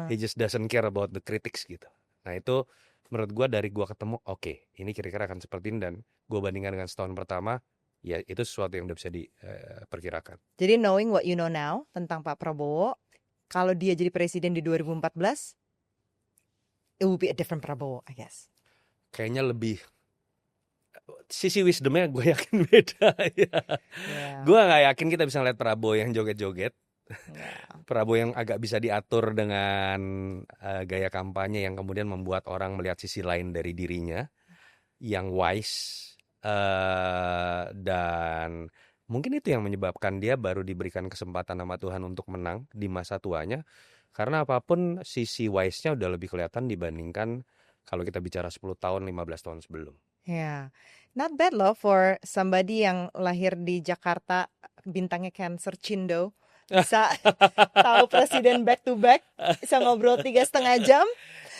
He just doesn't care about the critics gitu. Nah itu menurut gue dari gue ketemu, oke, ini kira-kira akan seperti ini. Dan gue bandingkan dengan setahun pertama, ya itu sesuatu yang udah bisa diperkirakan. Jadi knowing what you know now tentang Pak Prabowo, kalau dia jadi presiden di 2014, it will be a different Prabowo, I guess. Kayaknya lebih sisi wisdomnya gue yakin beda ya. Ya. Gue nggak yakin kita bisa ngeliat Prabowo yang joget-joget, Ya. Prabowo yang agak bisa diatur dengan gaya kampanye yang kemudian membuat orang melihat sisi lain dari dirinya, yang wise, dan mungkin itu yang menyebabkan dia baru diberikan kesempatan sama Tuhan untuk menang di masa tuanya, karena apapun sisi wise-nya udah lebih kelihatan dibandingkan kalau kita bicara 10 tahun, 15 tahun sebelum. Ya, not bad loh for somebody yang lahir di Jakarta, bintangnya Cancer, Cindo, bisa tahu presiden back to back, bisa ngobrol 3,5 jam.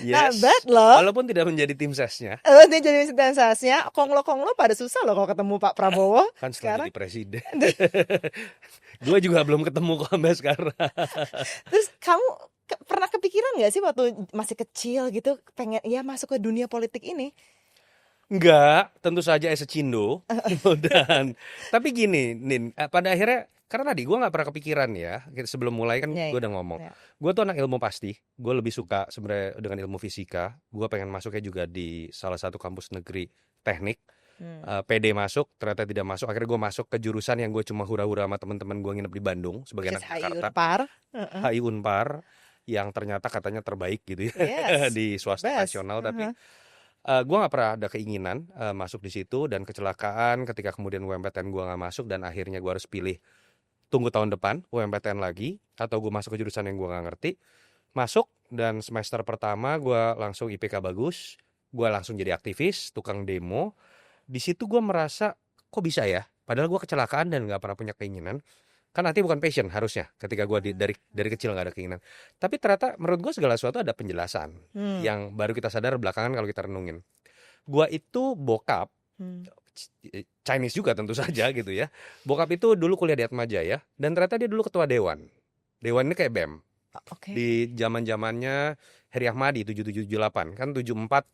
Not Yes, bad loh. walaupun tidak menjadi tim sesnya, Dia jadi sensasinya. Konglo-konglo pada susah loh kalau ketemu Pak Prabowo kan setelah sekarang. jadi presiden. Gue juga belum ketemu kok sampai sekarang. Terus kamu pernah kepikiran nggak sih waktu masih kecil gitu pengen ya masuk ke dunia politik ini? Enggak, tentu saja as a Cindo. Dan tapi gini, Nin, pada akhirnya karena tadi gue nggak pernah kepikiran ya. Sebelum mulai kan Ya, gue udah ngomong, ya. gue tuh anak ilmu pasti. Gue lebih suka sebenarnya dengan ilmu fisika. Gue pengen masuknya juga di salah satu kampus negeri teknik. PD masuk, ternyata tidak masuk. Akhirnya gue masuk ke jurusan yang gue cuma hura-hura sama teman-teman gue nginep di Bandung sebagai Which is anak HI Jakarta. Unpar. HI Unpar yang ternyata katanya terbaik gitu ya. Yes, di swasta best. nasional, tapi gue nggak pernah ada keinginan masuk di situ, dan kecelakaan ketika kemudian UMPTN gue nggak masuk dan akhirnya gue harus pilih tunggu tahun depan UMPTN lagi atau gue masuk ke jurusan yang gue nggak ngerti. Masuk dan semester pertama gue langsung IPK bagus, gue langsung jadi aktivis, tukang demo. Di situ gue merasa kok bisa ya, padahal gue kecelakaan dan nggak pernah punya keinginan. Kan nanti bukan passion harusnya ketika gue dari kecil nggak ada keinginan. Tapi ternyata menurut gue segala sesuatu ada penjelasan yang baru kita sadar belakangan kalau kita renungin. Gue itu bokap Chinese juga tentu saja gitu ya. Bokap itu dulu kuliah di Atmajaya dan ternyata dia dulu ketua dewan. Dewan ini kayak BEM. Oke. Di zaman-zamannya Heri Ahmadi 7778 kan 74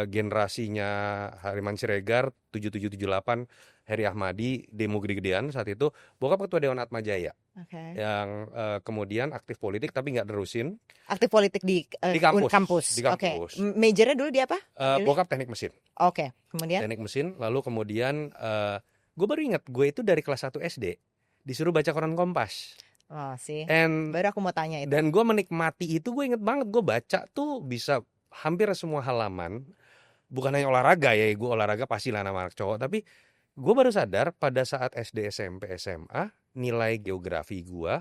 generasinya Harman Siregar, 7778 Heri Ahmadi demo gede-gedean saat itu. Bokap ketua Dewan Atmajaya Oke. yang kemudian aktif politik tapi nggak nerusin. Aktif politik di kampus. Di Oke. kampus. Majornya dulu di apa? Bokap teknik mesin. Oke. Kemudian? Teknik mesin. Lalu kemudian gue baru ingat gue itu dari kelas 1 SD disuruh baca koran Kompas. Oh sih. And Baru aku mau tanya itu. dan gue menikmati itu. Gue inget banget gue baca tuh bisa hampir semua halaman. Bukan hanya olahraga ya, gue olahraga pasti lah nama anak cowok. Tapi gue baru sadar pada saat SD, SMP, SMA nilai geografi gue,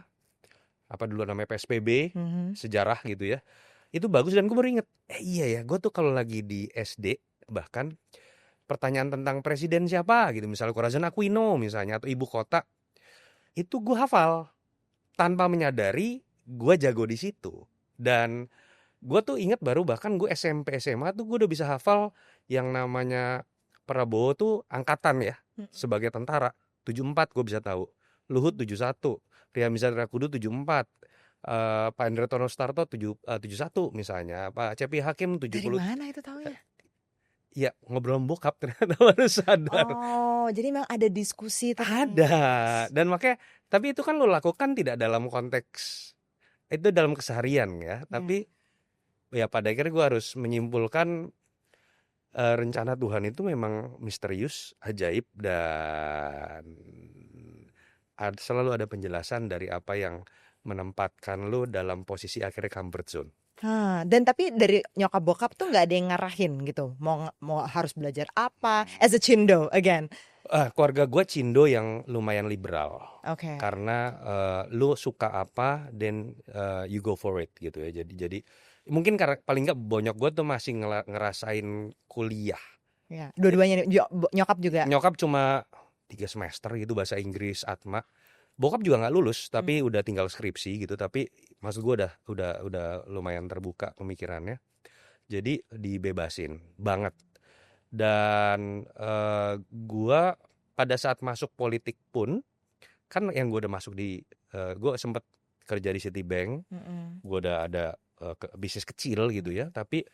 apa dulu namanya PSPB, sejarah gitu ya, itu bagus. Dan gue baru inget, iya ya, gue tuh kalau lagi di SD bahkan pertanyaan tentang presiden siapa gitu, misalnya Corazon Aquino misalnya, atau ibu kota, itu gue hafal tanpa menyadari gue jago di situ. Dan gue tuh inget baru bahkan gue SMP SMA tuh gue udah bisa hafal yang namanya Prabowo tuh angkatan ya, sebagai tentara 74 gue bisa tahu, Luhut 71, Ria Mizar Rakudu 74, Pak Endra Tono Starto 71 misalnya, Pak Cepi Hakim 70. Dari mana itu taunya? Ya ngobrol sama bokap ternyata baru sadar. Oh, jadi memang ada diskusi Ada. Dan makanya, tapi itu kan lo lakukan tidak dalam konteks itu, dalam keseharian ya. Tapi ya pada akhirnya gue harus menyimpulkan rencana Tuhan itu memang misterius, ajaib, dan selalu ada penjelasan dari apa yang menempatkan lo dalam posisi akhirnya comfort zone. Dan tapi dari nyokap bokap tuh nggak ada yang ngarahin gitu, mau harus belajar apa as a Cindo again. Keluarga gue Cindo yang lumayan liberal. Oke. Karena lu suka apa, then you go for it gitu ya. Jadi mungkin karena paling nggak bonyok gue tuh masih ngerasain kuliah. Ya, dua-duanya nyokap juga. Nyokap cuma 3 semester gitu bahasa Inggris Atma. Bokap juga nggak lulus tapi udah tinggal skripsi gitu. Tapi maksud gue udah lumayan terbuka pemikirannya. Jadi dibebasin banget. Dan gue pada saat masuk politik pun kan yang gue udah masuk di gue sempet kerja di Citibank. Gue udah ada bisnis kecil gitu ya. Tapi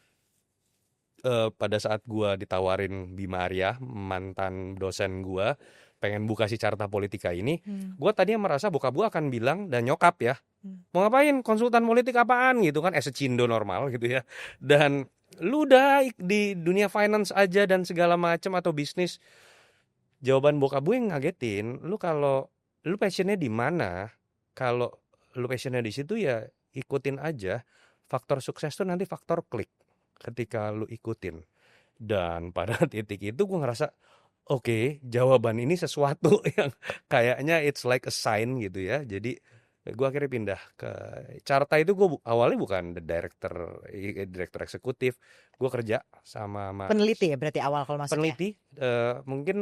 pada saat gue ditawarin Bima Arya, mantan dosen gue, pengen buka si Carta Politika ini, gue tadinya merasa bokap gue akan bilang, dan nyokap ya, mau ngapain konsultan politik apaan gitu kan, as a Cindo normal gitu ya. Dan Lu udah di dunia finance aja dan segala macam atau bisnis. Jawaban bokap gue yang ngagetin, lu kalau lu passionnya di mana, kalau lu passionnya di situ ya ikutin aja. Faktor sukses tuh nanti faktor klik ketika lu ikutin. Dan pada titik itu gue ngerasa, oke, jawaban ini sesuatu yang kayaknya it's like a sign gitu ya. Jadi gue akhirnya pindah ke Carta. Itu gue awalnya bukan the director eksekutif. Gue kerja sama Peneliti ya berarti awal kalau masuknya. peneliti. Mungkin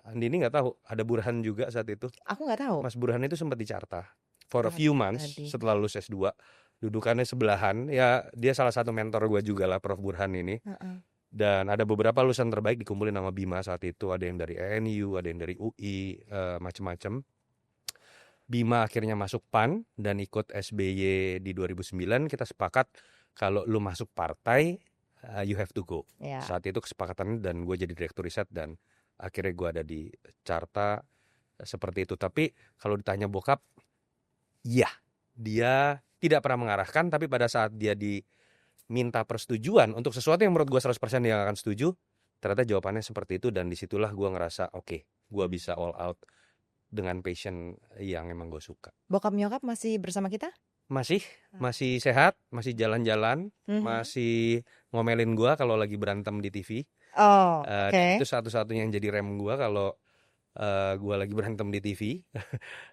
Andini nggak tahu, ada Burhan juga saat itu. Aku nggak tahu. Mas Burhan itu sempat di Carta for a Carta few months di. setelah lulus S2. Dudukannya sebelahan. Ya dia salah satu mentor gue juga lah, Prof Burhan ini. Heeh. Dan ada beberapa lulusan terbaik dikumpulin sama Bima saat itu. Ada yang dari ENU, ada yang dari UI, macem-macem. Bima akhirnya masuk PAN dan ikut SBY di 2009. Kita sepakat kalau lu masuk partai, you have to go. Ya. Saat itu kesepakatannya, dan gue jadi direktur riset dan akhirnya gue ada di Carta seperti itu. Tapi kalau ditanya bokap, iya, dia tidak pernah mengarahkan, tapi pada saat dia diminta persetujuan untuk sesuatu yang menurut gue 100% dia akan setuju, ternyata jawabannya seperti itu. Dan disitulah gue ngerasa oke, gue bisa all out dengan passion yang emang gue suka. Bokap nyokap masih bersama kita? Masih sehat, masih jalan-jalan, masih ngomelin gue kalau lagi berantem di TV. Oh, Itu satu-satunya yang jadi rem gue kalau gue lagi berantem di TV.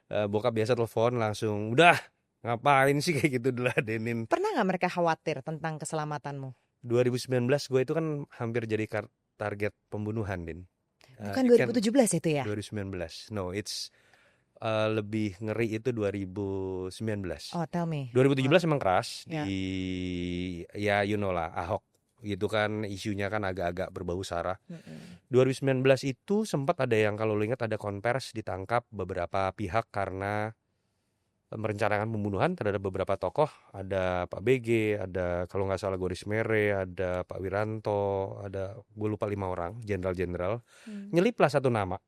Bokap biasa telepon langsung, udah ngapain sih kayak gitu, diladenin. Pernah nggak mereka khawatir tentang keselamatanmu? 2019 gue itu kan hampir jadi target pembunuhan, Din. Bukan 2017 itu ya? 2019. No, it's lebih ngeri itu 2019. Oh, tell me. 2017 emang keras. Ya. Ya you know lah, Ahok gitu kan, isunya kan agak-agak berbau sara. 2019 itu sempat ada yang, kalau lu ingat, ada konvers, ditangkap beberapa pihak karena merencanakan pembunuhan terhadap beberapa tokoh. Ada Pak BG, ada kalau nggak salah Goris Mere, ada Pak Wiranto, ada gue lupa 5 orang, jenderal-jenderal. Nyeliplah satu nama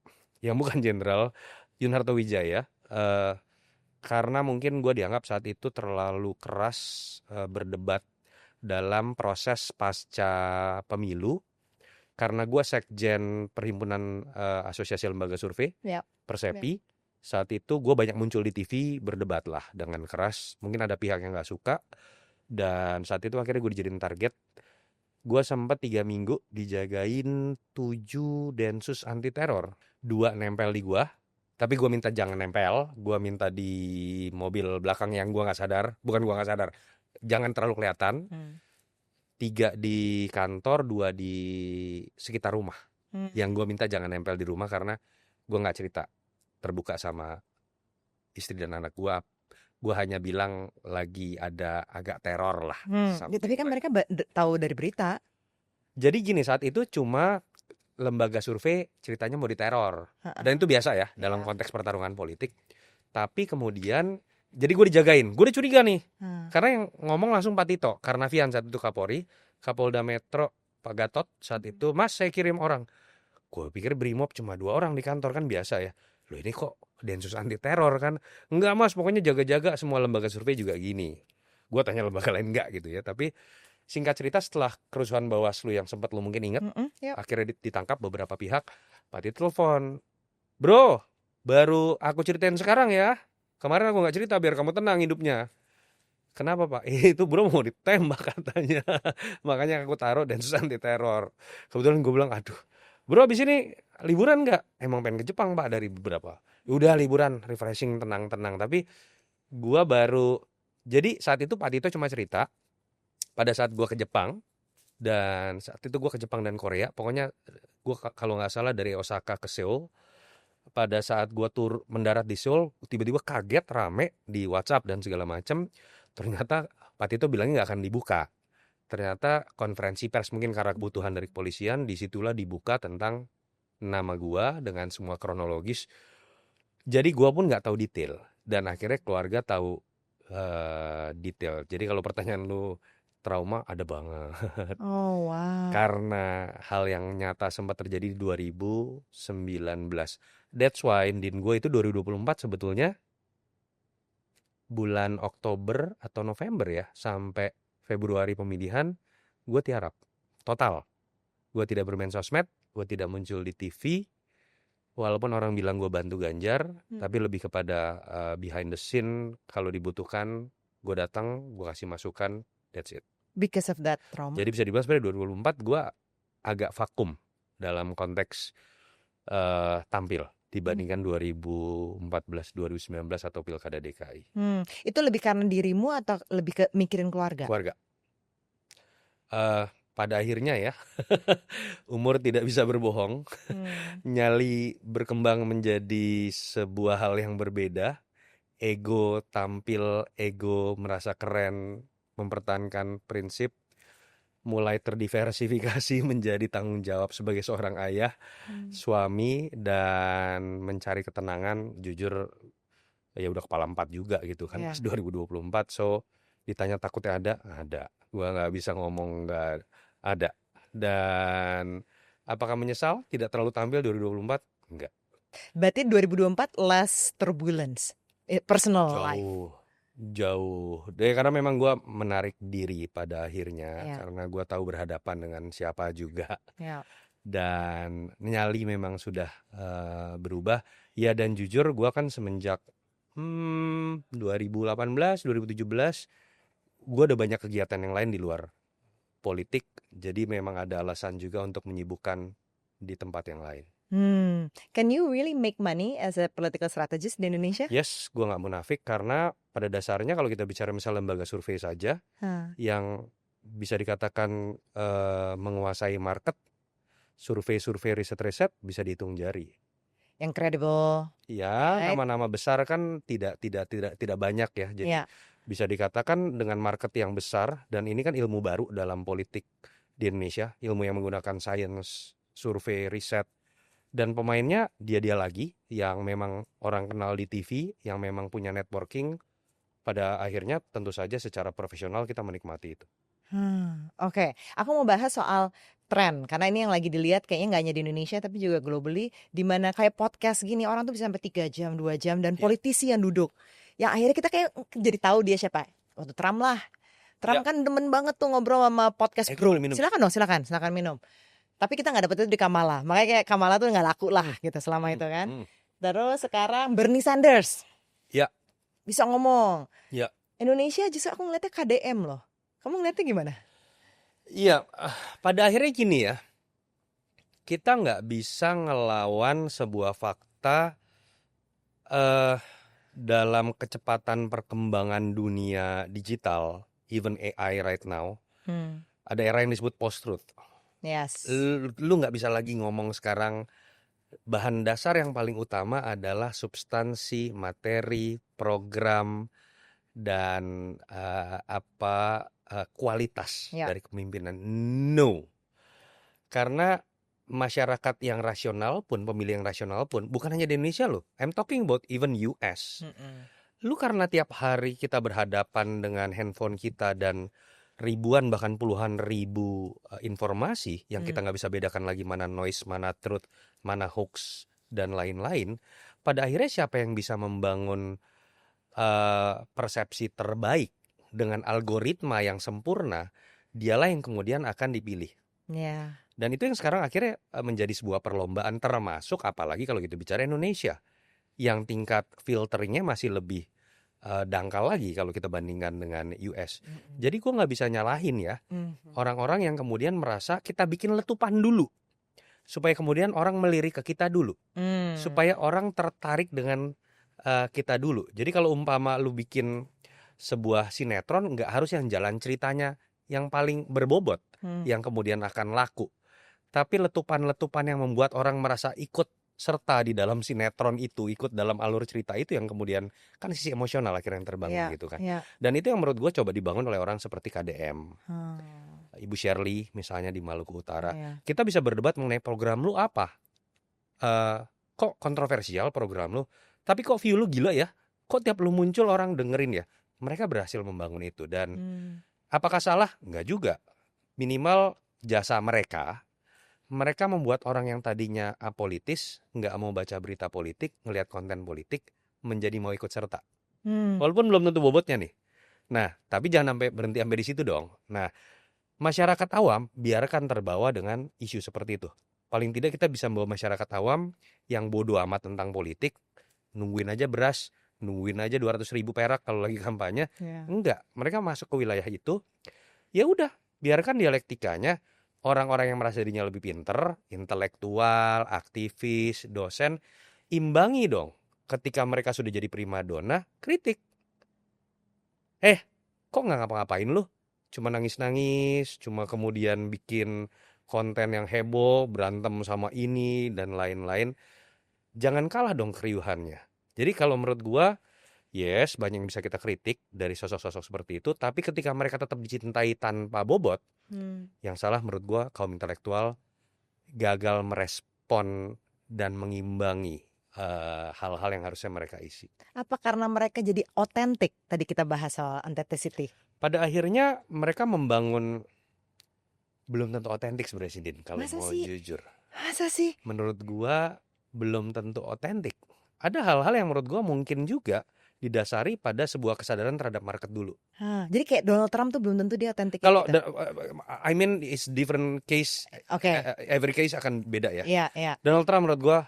yang bukan jenderal, Yunarto Wijaya, karena mungkin gue dianggap saat itu terlalu keras berdebat dalam proses pasca pemilu. Karena gue sekjen Perhimpunan Asosiasi Lembaga Survei, Persepi. Saat itu gue banyak muncul di TV, berdebat lah dengan keras. Mungkin ada pihak yang gak suka. Dan saat itu akhirnya gue dijadiin target. Gue sempat 3 minggu dijagain 7 densus anti teror. 2 nempel di gue, tapi gue minta jangan nempel. Gue minta di mobil belakang yang gue gak sadar. Bukan gue gak sadar, jangan terlalu kelihatan. 3 di kantor, 2 di sekitar rumah. Yang gue minta jangan nempel di rumah karena gue gak cerita terbuka sama istri dan anak gue. Gue hanya bilang lagi ada agak teror lah. Tapi kan mereka tahu dari berita. Jadi gini, saat itu cuma lembaga survei ceritanya mau diteror. Dan itu biasa ya dalam konteks pertarungan politik. Tapi kemudian jadi gue dijagain. Gue udah curiga nih. Karena yang ngomong langsung Pak Tito Karnavian saat itu Kapolri. Kapolda Metro Pak Gatot saat itu, Mas saya kirim orang. Gue pikir Brimob cuma 2 orang di kantor, kan biasa ya. Loh ini kok densus anti teror kan? Enggak mas, pokoknya jaga-jaga, semua lembaga survei juga gini. Gue tanya lembaga lain enggak gitu ya. Tapi singkat cerita, setelah kerusuhan Bawaslu yang sempat lu mungkin ingat, akhirnya ditangkap beberapa pihak. Pak Tito telepon, bro baru aku ceritain sekarang ya, kemarin aku gak cerita biar kamu tenang hidupnya. Kenapa pak? Itu bro mau ditembak katanya. Makanya aku taruh densus anti teror. Kebetulan gue bilang, aduh bro abis ini liburan nggak? Emang pengen ke Jepang pak dari beberapa. Udah liburan, refreshing, tenang-tenang. Tapi gua baru, jadi saat itu Pak Tito cuma cerita pada saat gua ke Jepang. Dan saat itu gua ke Jepang dan Korea. Pokoknya gua kalau nggak salah dari Osaka ke Seoul. Pada saat gua mendarat di Seoul, tiba-tiba kaget, rame di WhatsApp dan segala macam. Ternyata Pak Tito bilangnya nggak akan dibuka. Ternyata konferensi pers, mungkin karena kebutuhan dari kepolisian, disitulah dibuka tentang nama gua dengan semua kronologis. Jadi gua pun nggak tahu detail, dan akhirnya keluarga tahu detail. Jadi kalau pertanyaan lu trauma, ada banget. Oh wow. Karena hal yang nyata sempat terjadi di 2019. That's why Din, gue itu 2024 sebetulnya bulan Oktober atau November ya, sampai Februari pemilihan, gue tiarap. total. Gue tidak bermain sosmed, gue tidak muncul di TV. Walaupun orang bilang gue bantu Ganjar, tapi lebih kepada behind the scene. Kalau dibutuhkan, gue datang, gue kasih masukan, that's it. Because of that trauma. Jadi bisa dibilang sebenarnya 2024 gue agak vakum dalam konteks tampil dibandingkan 2014, 2019 atau Pilkada DKI. Itu lebih karena dirimu atau lebih ke mikirin keluarga? Keluarga. Pada akhirnya ya, umur tidak bisa berbohong. Nyali berkembang menjadi sebuah hal yang berbeda. Ego tampil, ego merasa keren, mempertahankan prinsip, mulai terdiversifikasi menjadi tanggung jawab sebagai seorang ayah, suami, dan mencari ketenangan. Jujur ya udah kepala 4 juga gitu kan, pas 2024. So ditanya takutnya ada. Gua nggak bisa ngomong nggak ada. Dan apakah menyesal tidak terlalu tampil 2024? Enggak. Berarti 2024 less turbulence, personal life. Jauh. Karena memang gue menarik diri pada akhirnya, karena gue tahu berhadapan dengan siapa juga. Dan nyali memang sudah berubah. Ya, dan jujur gue kan semenjak 2018, 2017 gue ada banyak kegiatan yang lain di luar politik. Jadi memang ada alasan juga untuk menyibukkan di tempat yang lain. Can you really make money as a political strategist di Indonesia? Yes, gue nggak munafik karena pada dasarnya kalau kita bicara misalnya lembaga survei saja yang bisa dikatakan menguasai market, survei riset bisa dihitung jari. Yang kredibel. Ya, nama-nama besar kan tidak banyak ya. Jadi bisa dikatakan dengan market yang besar, dan ini kan ilmu baru dalam politik di Indonesia, ilmu yang menggunakan sains, survei, riset. Dan pemainnya dia lagi yang memang orang kenal di TV, yang memang punya networking. Pada akhirnya tentu saja secara profesional kita menikmati itu. Oke. Aku mau bahas soal tren, karena ini yang lagi dilihat kayaknya nggak hanya di Indonesia tapi juga globally, di mana kayak podcast gini orang tuh bisa sampai 3 jam, 2 jam, dan politisi yang duduk. Yang akhirnya kita kayak jadi tahu dia siapa. Waktu Trump lah. Trump kan demen banget tuh ngobrol sama podcast bro. Silakan minum. Tapi kita nggak dapet itu di Kamala. Makanya kayak Kamala tuh nggak laku lah gitu selama itu kan. Terus sekarang Bernie Sanders. Bisa ngomong. Indonesia justru aku ngeliatnya KDM loh. Kamu ngeliatnya gimana? Iya, pada akhirnya gini ya. Kita nggak bisa ngelawan sebuah fakta dalam kecepatan perkembangan dunia digital, even AI right now. Ada era yang disebut post-truth. Yes. Lu nggak bisa lagi ngomong sekarang. Bahan dasar yang paling utama adalah substansi, materi, program, dan kualitas dari kepemimpinan. No. Karena masyarakat yang rasional pun, pemilih yang rasional pun, bukan hanya di Indonesia loh. I'm talking about even US. Lu karena tiap hari kita berhadapan dengan handphone kita dan ribuan bahkan puluhan ribu informasi yang kita nggak bisa bedakan lagi mana noise, mana truth, mana hoax, dan lain-lain. Pada akhirnya siapa yang bisa membangun persepsi terbaik dengan algoritma yang sempurna, dialah yang kemudian akan dipilih. Dan itu yang sekarang akhirnya menjadi sebuah perlombaan, termasuk apalagi kalau kita bicara Indonesia, yang tingkat filteringnya masih lebih dangkal lagi kalau kita bandingkan dengan US. Jadi gue nggak bisa nyalahin ya orang-orang yang kemudian merasa kita bikin letupan dulu supaya kemudian orang melirik ke kita dulu, supaya orang tertarik dengan kita dulu. Jadi kalau umpama lu bikin sebuah sinetron, nggak harus yang jalan ceritanya yang paling berbobot yang kemudian akan laku, tapi letupan-letupan yang membuat orang merasa ikut serta di dalam sinetron itu, ikut dalam alur cerita itu, yang kemudian kan sisi emosional akhirnya yang terbangun gitu kan. Dan itu yang menurut gue coba dibangun oleh orang seperti KDM, Ibu Shirley misalnya di Maluku Utara. Kita bisa berdebat mengenai program lu apa, kok kontroversial program lu, tapi kok view lu gila ya, kok tiap lu muncul orang dengerin ya. Mereka berhasil membangun itu. Dan apakah salah? Enggak juga. Minimal jasa mereka membuat orang yang tadinya apolitis, nggak mau baca berita politik, ngelihat konten politik, menjadi mau ikut serta. Walaupun belum tentu bobotnya nih. Nah, tapi jangan sampai berhenti sampai di situ dong. Nah, Masyarakat awam biarkan terbawa dengan isu seperti itu. Paling tidak kita bisa membawa masyarakat awam yang bodoh amat tentang politik, nungguin aja beras, nungguin aja 200.000 perak kalau lagi kampanye. Ya. Enggak, mereka masuk ke wilayah itu, ya udah, biarkan dialektikanya orang-orang yang merasa dirinya lebih pinter, intelektual, aktivis, dosen, imbangi dong. Ketika mereka sudah jadi primadona, kritik. Kok nggak ngapa-ngapain lu? Cuma nangis-nangis, cuma kemudian bikin konten yang heboh, berantem sama ini dan lain-lain. Jangan kalah dong keriuhannya. Jadi kalau menurut gua, yes, banyak yang bisa kita kritik dari sosok-sosok seperti itu, tapi ketika mereka tetap dicintai tanpa bobot, yang salah menurut gua kaum intelektual gagal merespon dan mengimbangi hal-hal yang harusnya mereka isi. Apa karena mereka jadi otentik? Tadi kita bahas soal authenticity. Pada akhirnya mereka membangun, belum tentu otentik sebenarnya sih, Din, kalau Masa mau sih? jujur. Masa sih? Menurut gua belum tentu otentik. Ada hal-hal yang menurut gua mungkin juga didasari pada sebuah kesadaran terhadap market dulu. Jadi kayak Donald Trump tuh belum tentu dia otentik Kalau gitu. I mean it's different case, Oke. every case akan beda ya. Iya, iya. Donald Trump menurut gua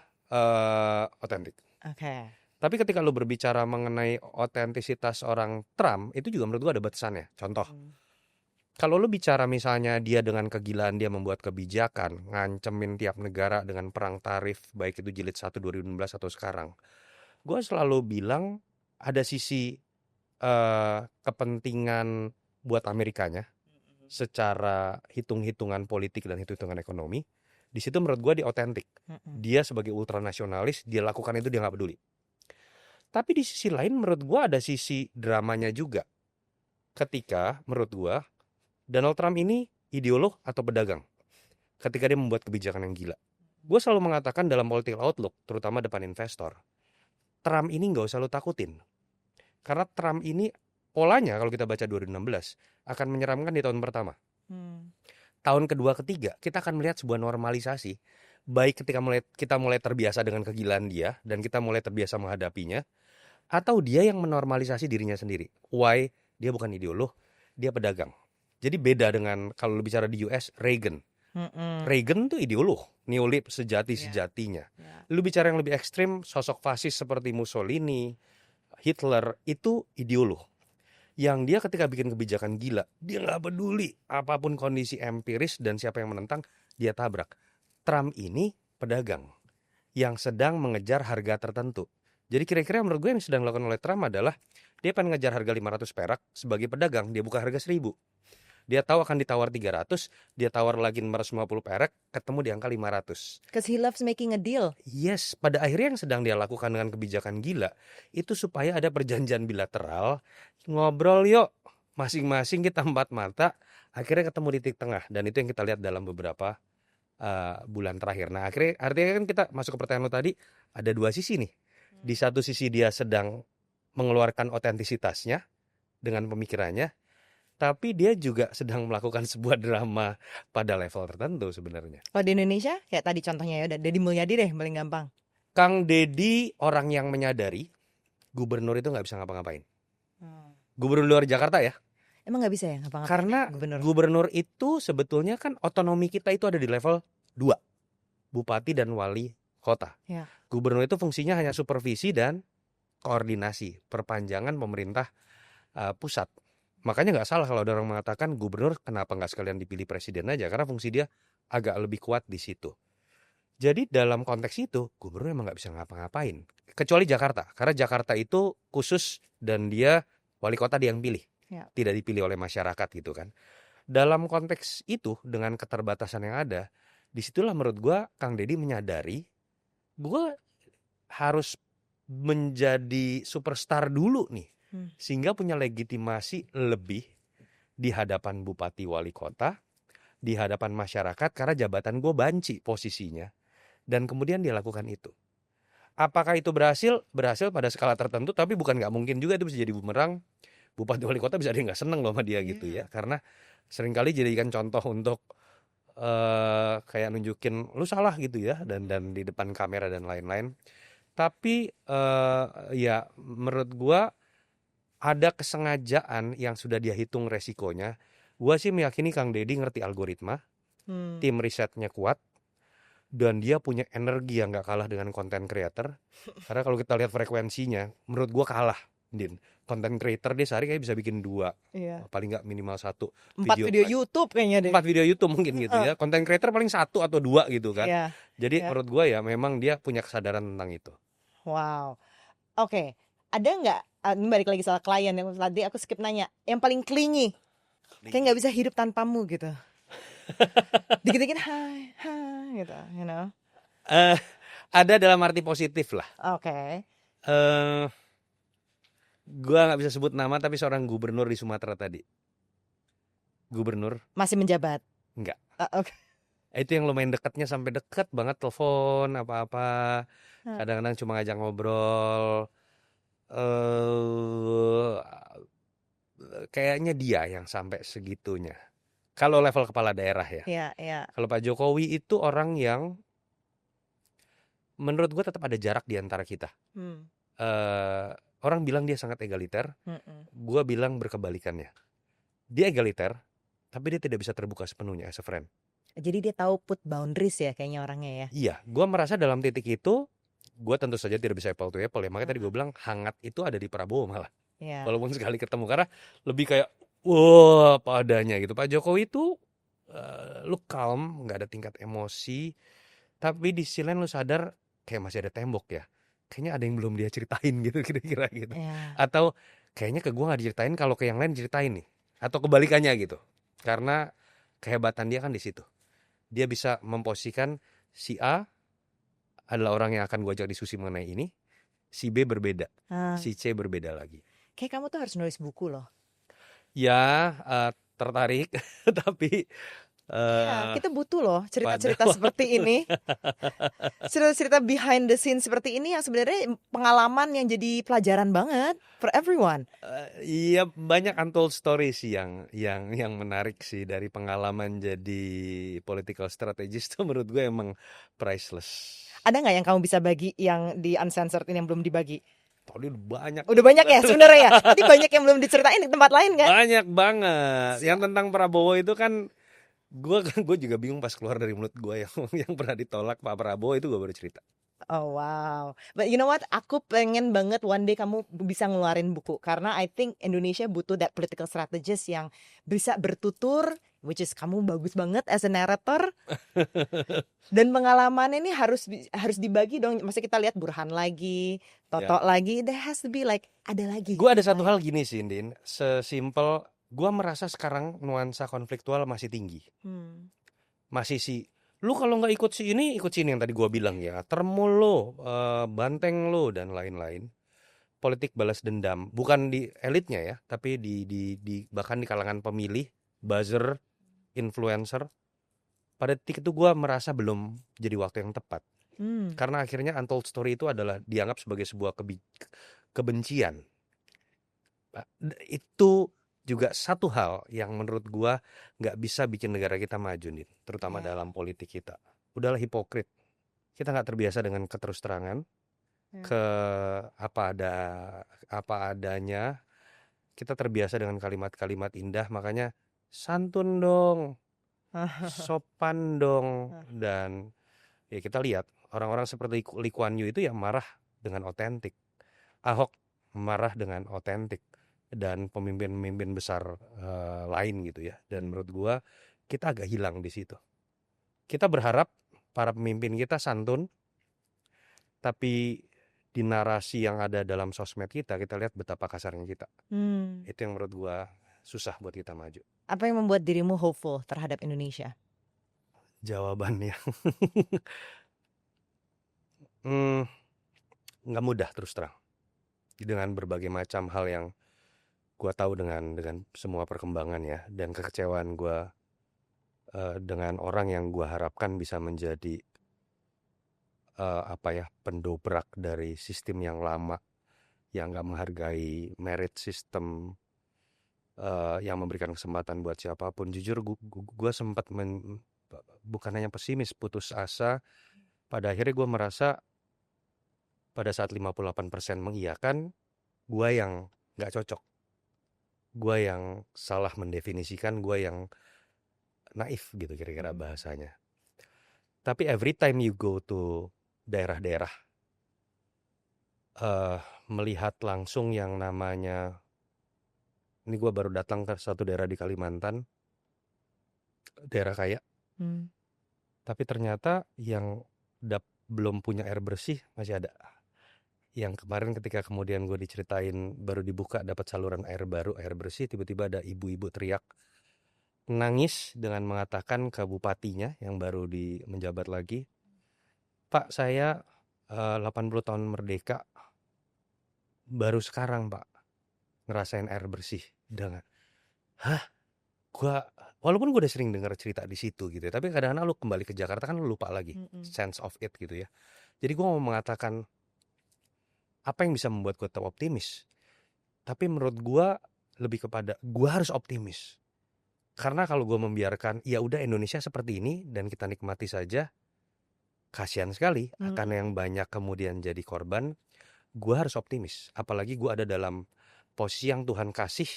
otentik. Oke. Tapi ketika lu berbicara mengenai otentisitas orang Trump, itu juga menurut gua ada batasannya. Contoh, kalau lu bicara misalnya dia dengan kegilaan dia membuat kebijakan, ngancemin tiap negara dengan perang tarif, baik itu jilid 1 2016 atau sekarang, gue selalu bilang ada sisi kepentingan buat Amerikanya secara hitung-hitungan politik dan hitung-hitungan ekonomi. Di situ menurut gue dia otentik. Dia sebagai ultranasionalis, dia lakukan itu, dia nggak peduli. Tapi di sisi lain menurut gue ada sisi dramanya juga. Ketika menurut gue Donald Trump ini ideolog atau pedagang. Ketika dia membuat kebijakan yang gila. Gue selalu mengatakan dalam political outlook, terutama depan investor, Trump ini nggak usah lo takutin. Karena Trump ini polanya kalau kita baca 2016 akan menyeramkan di tahun pertama. Tahun kedua, ketiga kita akan melihat sebuah normalisasi. Baik ketika kita mulai terbiasa dengan kegilaan dia dan kita mulai terbiasa menghadapinya, atau dia yang menormalisasi dirinya sendiri. Why? Dia bukan ideolog, dia pedagang. Jadi beda dengan kalau lu bicara di US, Reagan. Reagan tuh ideolog, neolib sejati-sejatinya. Lu bicara yang lebih ekstrim, sosok fasis seperti Mussolini, Hitler, itu ideolog. Yang dia ketika bikin kebijakan gila, dia nggak peduli apapun kondisi empiris dan siapa yang menentang, dia tabrak. Trump ini pedagang yang sedang mengejar harga tertentu. Jadi kira-kira menurut gue yang sedang dilakukan oleh Trump adalah dia pengen ngejar harga 500 perak sebagai pedagang, dia buka harga 1.000. Dia tahu akan ditawar 300, dia tawar lagi 450 perak, ketemu di angka 500. Because he loves making a deal. Yes, pada akhirnya yang sedang dia lakukan dengan kebijakan gila, itu supaya ada perjanjian bilateral, ngobrol yuk, masing-masing kita empat mata, akhirnya ketemu di titik tengah. Dan itu yang kita lihat dalam beberapa bulan terakhir. Nah artinya kan kita masuk ke pertanyaan lo tadi, ada dua sisi nih. Di satu sisi dia sedang mengeluarkan otentisitasnya dengan pemikirannya, tapi dia juga sedang melakukan sebuah drama pada level tertentu sebenarnya. Kalau di Indonesia, kayak tadi contohnya ya, udah Deddy Mulyadi deh paling gampang. Kang Deddy orang yang menyadari gubernur itu nggak bisa ngapa-ngapain. Gubernur luar Jakarta ya. Emang nggak bisa ya ngapa-ngapain? Karena gubernur itu sebetulnya kan otonomi kita itu ada di level 2. Bupati dan wali kota. Ya. Gubernur itu fungsinya hanya supervisi dan koordinasi, perpanjangan pemerintah pusat. Makanya nggak salah kalau ada orang mengatakan gubernur kenapa nggak sekalian dipilih presiden aja, karena fungsi dia agak lebih kuat di situ. Jadi dalam konteks itu gubernur emang nggak bisa ngapa-ngapain, kecuali Jakarta, karena Jakarta itu khusus dan dia wali kota dia yang pilih, tidak dipilih oleh masyarakat gitu kan. Dalam konteks itu dengan keterbatasan yang ada, disitulah menurut gue Kang Deddy menyadari gue harus menjadi superstar dulu nih. Sehingga punya legitimasi lebih di hadapan bupati wali kota, di hadapan masyarakat, karena jabatan gue banci posisinya. Dan kemudian dia lakukan itu. Apakah itu berhasil? Berhasil pada skala tertentu, tapi bukan nggak mungkin juga itu bisa jadi bumerang. Bupati wali kota bisa dia nggak seneng loh sama dia gitu ya, karena seringkali jadikan contoh untuk kayak nunjukin lu salah gitu ya, dan di depan kamera dan lain-lain. Tapi ya menurut gue ada kesengajaan yang sudah dia hitung resikonya Gua sih meyakini Kang Deddy ngerti algoritma, Hmm. tim risetnya kuat, dan dia punya energi yang nggak kalah dengan content creator. Karena kalau kita lihat frekuensinya, menurut gua kalah, Din. Content creator dia sehari kayak bisa bikin 2, Iya. paling nggak minimal 1 4 video. video YouTube kayaknya deh. 4 video YouTube mungkin gitu Heeh. ya. Content creator paling 1 atau 2 gitu kan. Iya. Jadi Iya. menurut gua ya memang dia punya kesadaran tentang itu. Wow. Oke. Ada nggak? Ini balik lagi soal klien yang tadi aku skip nanya. Yang paling clingy, kayak nggak bisa hidup tanpamu gitu. Dikit-dikit hai, hai gitu, you know. Eh, ada dalam arti positif lah. Oke. Eh, gua nggak bisa sebut nama tapi seorang gubernur di Sumatera tadi. Gubernur Masih menjabat? enggak. Oke. Itu yang lumayan dekatnya sampai dekat banget telepon apa-apa. Hah. Kadang-kadang cuma ngajak ngobrol. Eh kayaknya dia yang sampai segitunya. Kalau level kepala daerah ya. Iya, iya. Kalau Pak Jokowi itu orang yang menurut gue tetap ada jarak di antara kita. Hmm. Orang bilang dia sangat egaliter, Mm-mm. gue bilang berkebalikannya. Dia egaliter, tapi dia tidak bisa terbuka sepenuhnya as a friend. Jadi dia tahu put boundaries ya kayaknya orangnya ya. Iya, gue merasa dalam titik itu, gue tentu saja tidak bisa apple to apple ya. Makanya tadi gue bilang hangat itu ada di Prabowo malah. Iya. Walaupun sekali ketemu, karena lebih kayak, wah apa adanya gitu. Pak Jokowi itu, lu calm, nggak ada tingkat emosi, tapi di sisi lain lu sadar kayak masih ada tembok ya. Kayaknya ada yang belum dia ceritain gitu kira-kira gitu. Iya. Atau kayaknya ke gue nggak diceritain, kalau ke yang lain ceritain nih. Atau kebalikannya gitu. Karena kehebatan dia kan di situ. Dia bisa memposisikan si A adalah orang yang akan gue ajak diskusi mengenai ini, si B berbeda, Ah, si C berbeda lagi. kayak kamu tuh harus nulis buku loh. Ya, tertarik, tapi Iya, kita butuh loh pada cerita-cerita seperti ini. Cerita-cerita behind the scene seperti ini yang sebenarnya pengalaman yang jadi pelajaran banget for everyone. iya banyak untold story sih yang menarik sih dari pengalaman jadi political strategist tuh menurut gue emang priceless. Ada nggak yang kamu bisa bagi yang di uncensored ini yang belum dibagi? Tadi udah banyak. Udah banyak ya sebenarnya ya. Tadi banyak yang belum diceritain di tempat lain kan? Banyak banget. Yang tentang Prabowo itu kan gue juga bingung pas keluar dari mulut gue yang pernah ditolak Pak Prabowo itu gue baru cerita. Oh wow. But you know what? Aku pengen banget one day kamu bisa ngeluarin buku karena I think Indonesia butuh that political strategist yang bisa bertutur, which is kamu bagus banget as a narrator. Dan pengalaman ini harus dibagi dong. Masa kita lihat Burhan lagi, Toto lagi, there has to be like ada lagi. Gue ada satu hal gini sih, Indin. Sesimpel gue merasa sekarang nuansa konfliktual masih tinggi. Masih sih. Lu kalau nggak ikut si ini, ikut sini yang tadi gue bilang ya. Termul lo, banteng lo dan lain-lain. Politik balas dendam, bukan di elitnya ya, tapi di bahkan di kalangan pemilih, buzzer, influencer. Pada titik itu gue merasa belum jadi waktu yang tepat. Karena akhirnya untold story itu adalah dianggap sebagai sebuah kebencian. Itu juga satu hal yang menurut gua nggak bisa bikin negara kita maju nih, terutama dalam politik kita. Udahlah hipokrit. Kita nggak terbiasa dengan keterus terangan, ke apa adanya. Kita terbiasa dengan kalimat-kalimat indah, makanya santun dong, sopan dong, dan ya kita lihat orang-orang seperti Lee Kuan Yew itu yang marah dengan otentik. Ahok marah dengan otentik. Dan pemimpin-pemimpin besar lain gitu ya. Dan menurut gua kita agak hilang di situ. Kita berharap para pemimpin kita santun, tapi di narasi yang ada dalam sosmed kita lihat betapa kasarnya kita. Itu yang menurut gua susah buat kita maju. Apa yang membuat dirimu hopeful terhadap Indonesia? Jawabannya nggak mudah terus terang. Dengan berbagai macam hal yang gue tahu dengan semua perkembangan ya, dan kekecewaan gue dengan orang yang gue harapkan bisa menjadi pendobrak dari sistem yang lama yang nggak menghargai merit system, yang memberikan kesempatan buat siapapun. Jujur gue sempat bukan hanya pesimis, putus asa. Pada akhirnya gue merasa pada saat 58% mengiyakan, gue yang nggak cocok. gue yang salah mendefinisikan, gue yang naif gitu kira-kira bahasanya. Tapi every time you go to daerah-daerah, melihat langsung yang namanya, ini gue baru datang ke satu daerah di Kalimantan, daerah kaya, Hmm. tapi ternyata yang belum punya air bersih masih ada. Yang kemarin ketika kemudian gue diceritain baru dibuka dapat saluran air baru, air bersih, tiba-tiba ada ibu-ibu teriak nangis dengan mengatakan ke bupatinya yang baru menjabat lagi, "Pak, saya 80 tahun merdeka baru sekarang Pak ngerasain air bersih." Dengan hah, gua walaupun gue udah sering dengar cerita di situ gitu ya, tapi kadang-kadang lu kembali ke Jakarta kan lu lupa lagi sense of it gitu ya. Jadi gue mau mengatakan apa yang bisa membuat gue tetap optimis, tapi menurut gue lebih kepada gue harus optimis. Karena kalau gue membiarkan ya udah Indonesia seperti ini dan kita nikmati saja, kasihan sekali akan yang banyak kemudian jadi korban. Gue harus optimis, apalagi gue ada dalam posisi yang Tuhan kasih,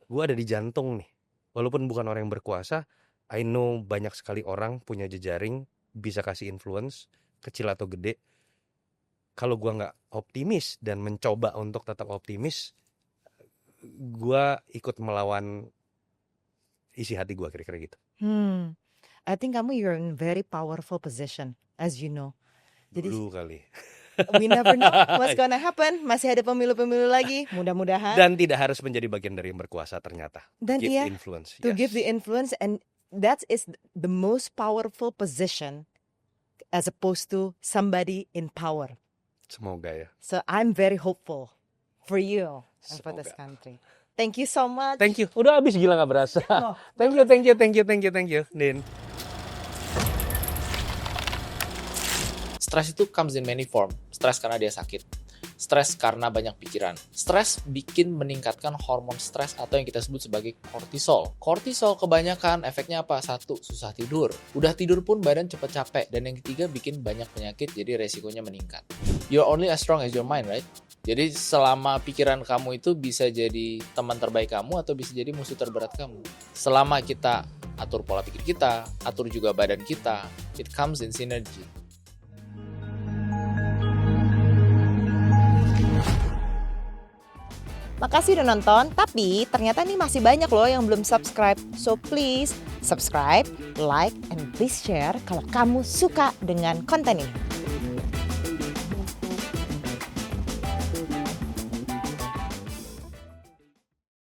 gue ada di jantung nih. Walaupun bukan orang yang berkuasa, I know banyak sekali orang punya jejaring, bisa kasih influence, kecil atau gede. Kalau gue nggak optimis dan mencoba untuk tetap optimis, gue ikut melawan isi hati gue kira-kira gitu. I think kamu you're in very powerful position, as you know. Jadi Dulu kali. we never know what's gonna happen. Masih ada pemilu-pemilu lagi, mudah-mudahan. Dan tidak harus menjadi bagian dari yang berkuasa ternyata. Dan Give iya, influence. to Yes. give the influence, and that is the most powerful position as opposed to somebody in power. Semoga ya. So I'm very hopeful for you and for this Semoga. country. Thank you so much. Thank you. Udah habis gila nggak berasa. Oh. Thank you, Din. Stres itu comes in many form. Stres karena dia sakit. Stres karena banyak pikiran. Stres bikin meningkatkan hormon stres atau yang kita sebut sebagai kortisol. Kortisol kebanyakan efeknya apa? 1, susah tidur. Udah tidur pun badan cepet capek. Dan yang ketiga bikin banyak penyakit, jadi resikonya meningkat. You're only as strong as your mind, right? Jadi selama pikiran kamu itu bisa jadi teman terbaik kamu atau bisa jadi musuh terberat kamu. Selama kita atur pola pikir kita, atur juga badan kita, it comes in synergy. Makasih udah nonton, tapi ternyata nih masih banyak loh yang belum subscribe. So please subscribe, like, and please share kalau kamu suka dengan konten ini.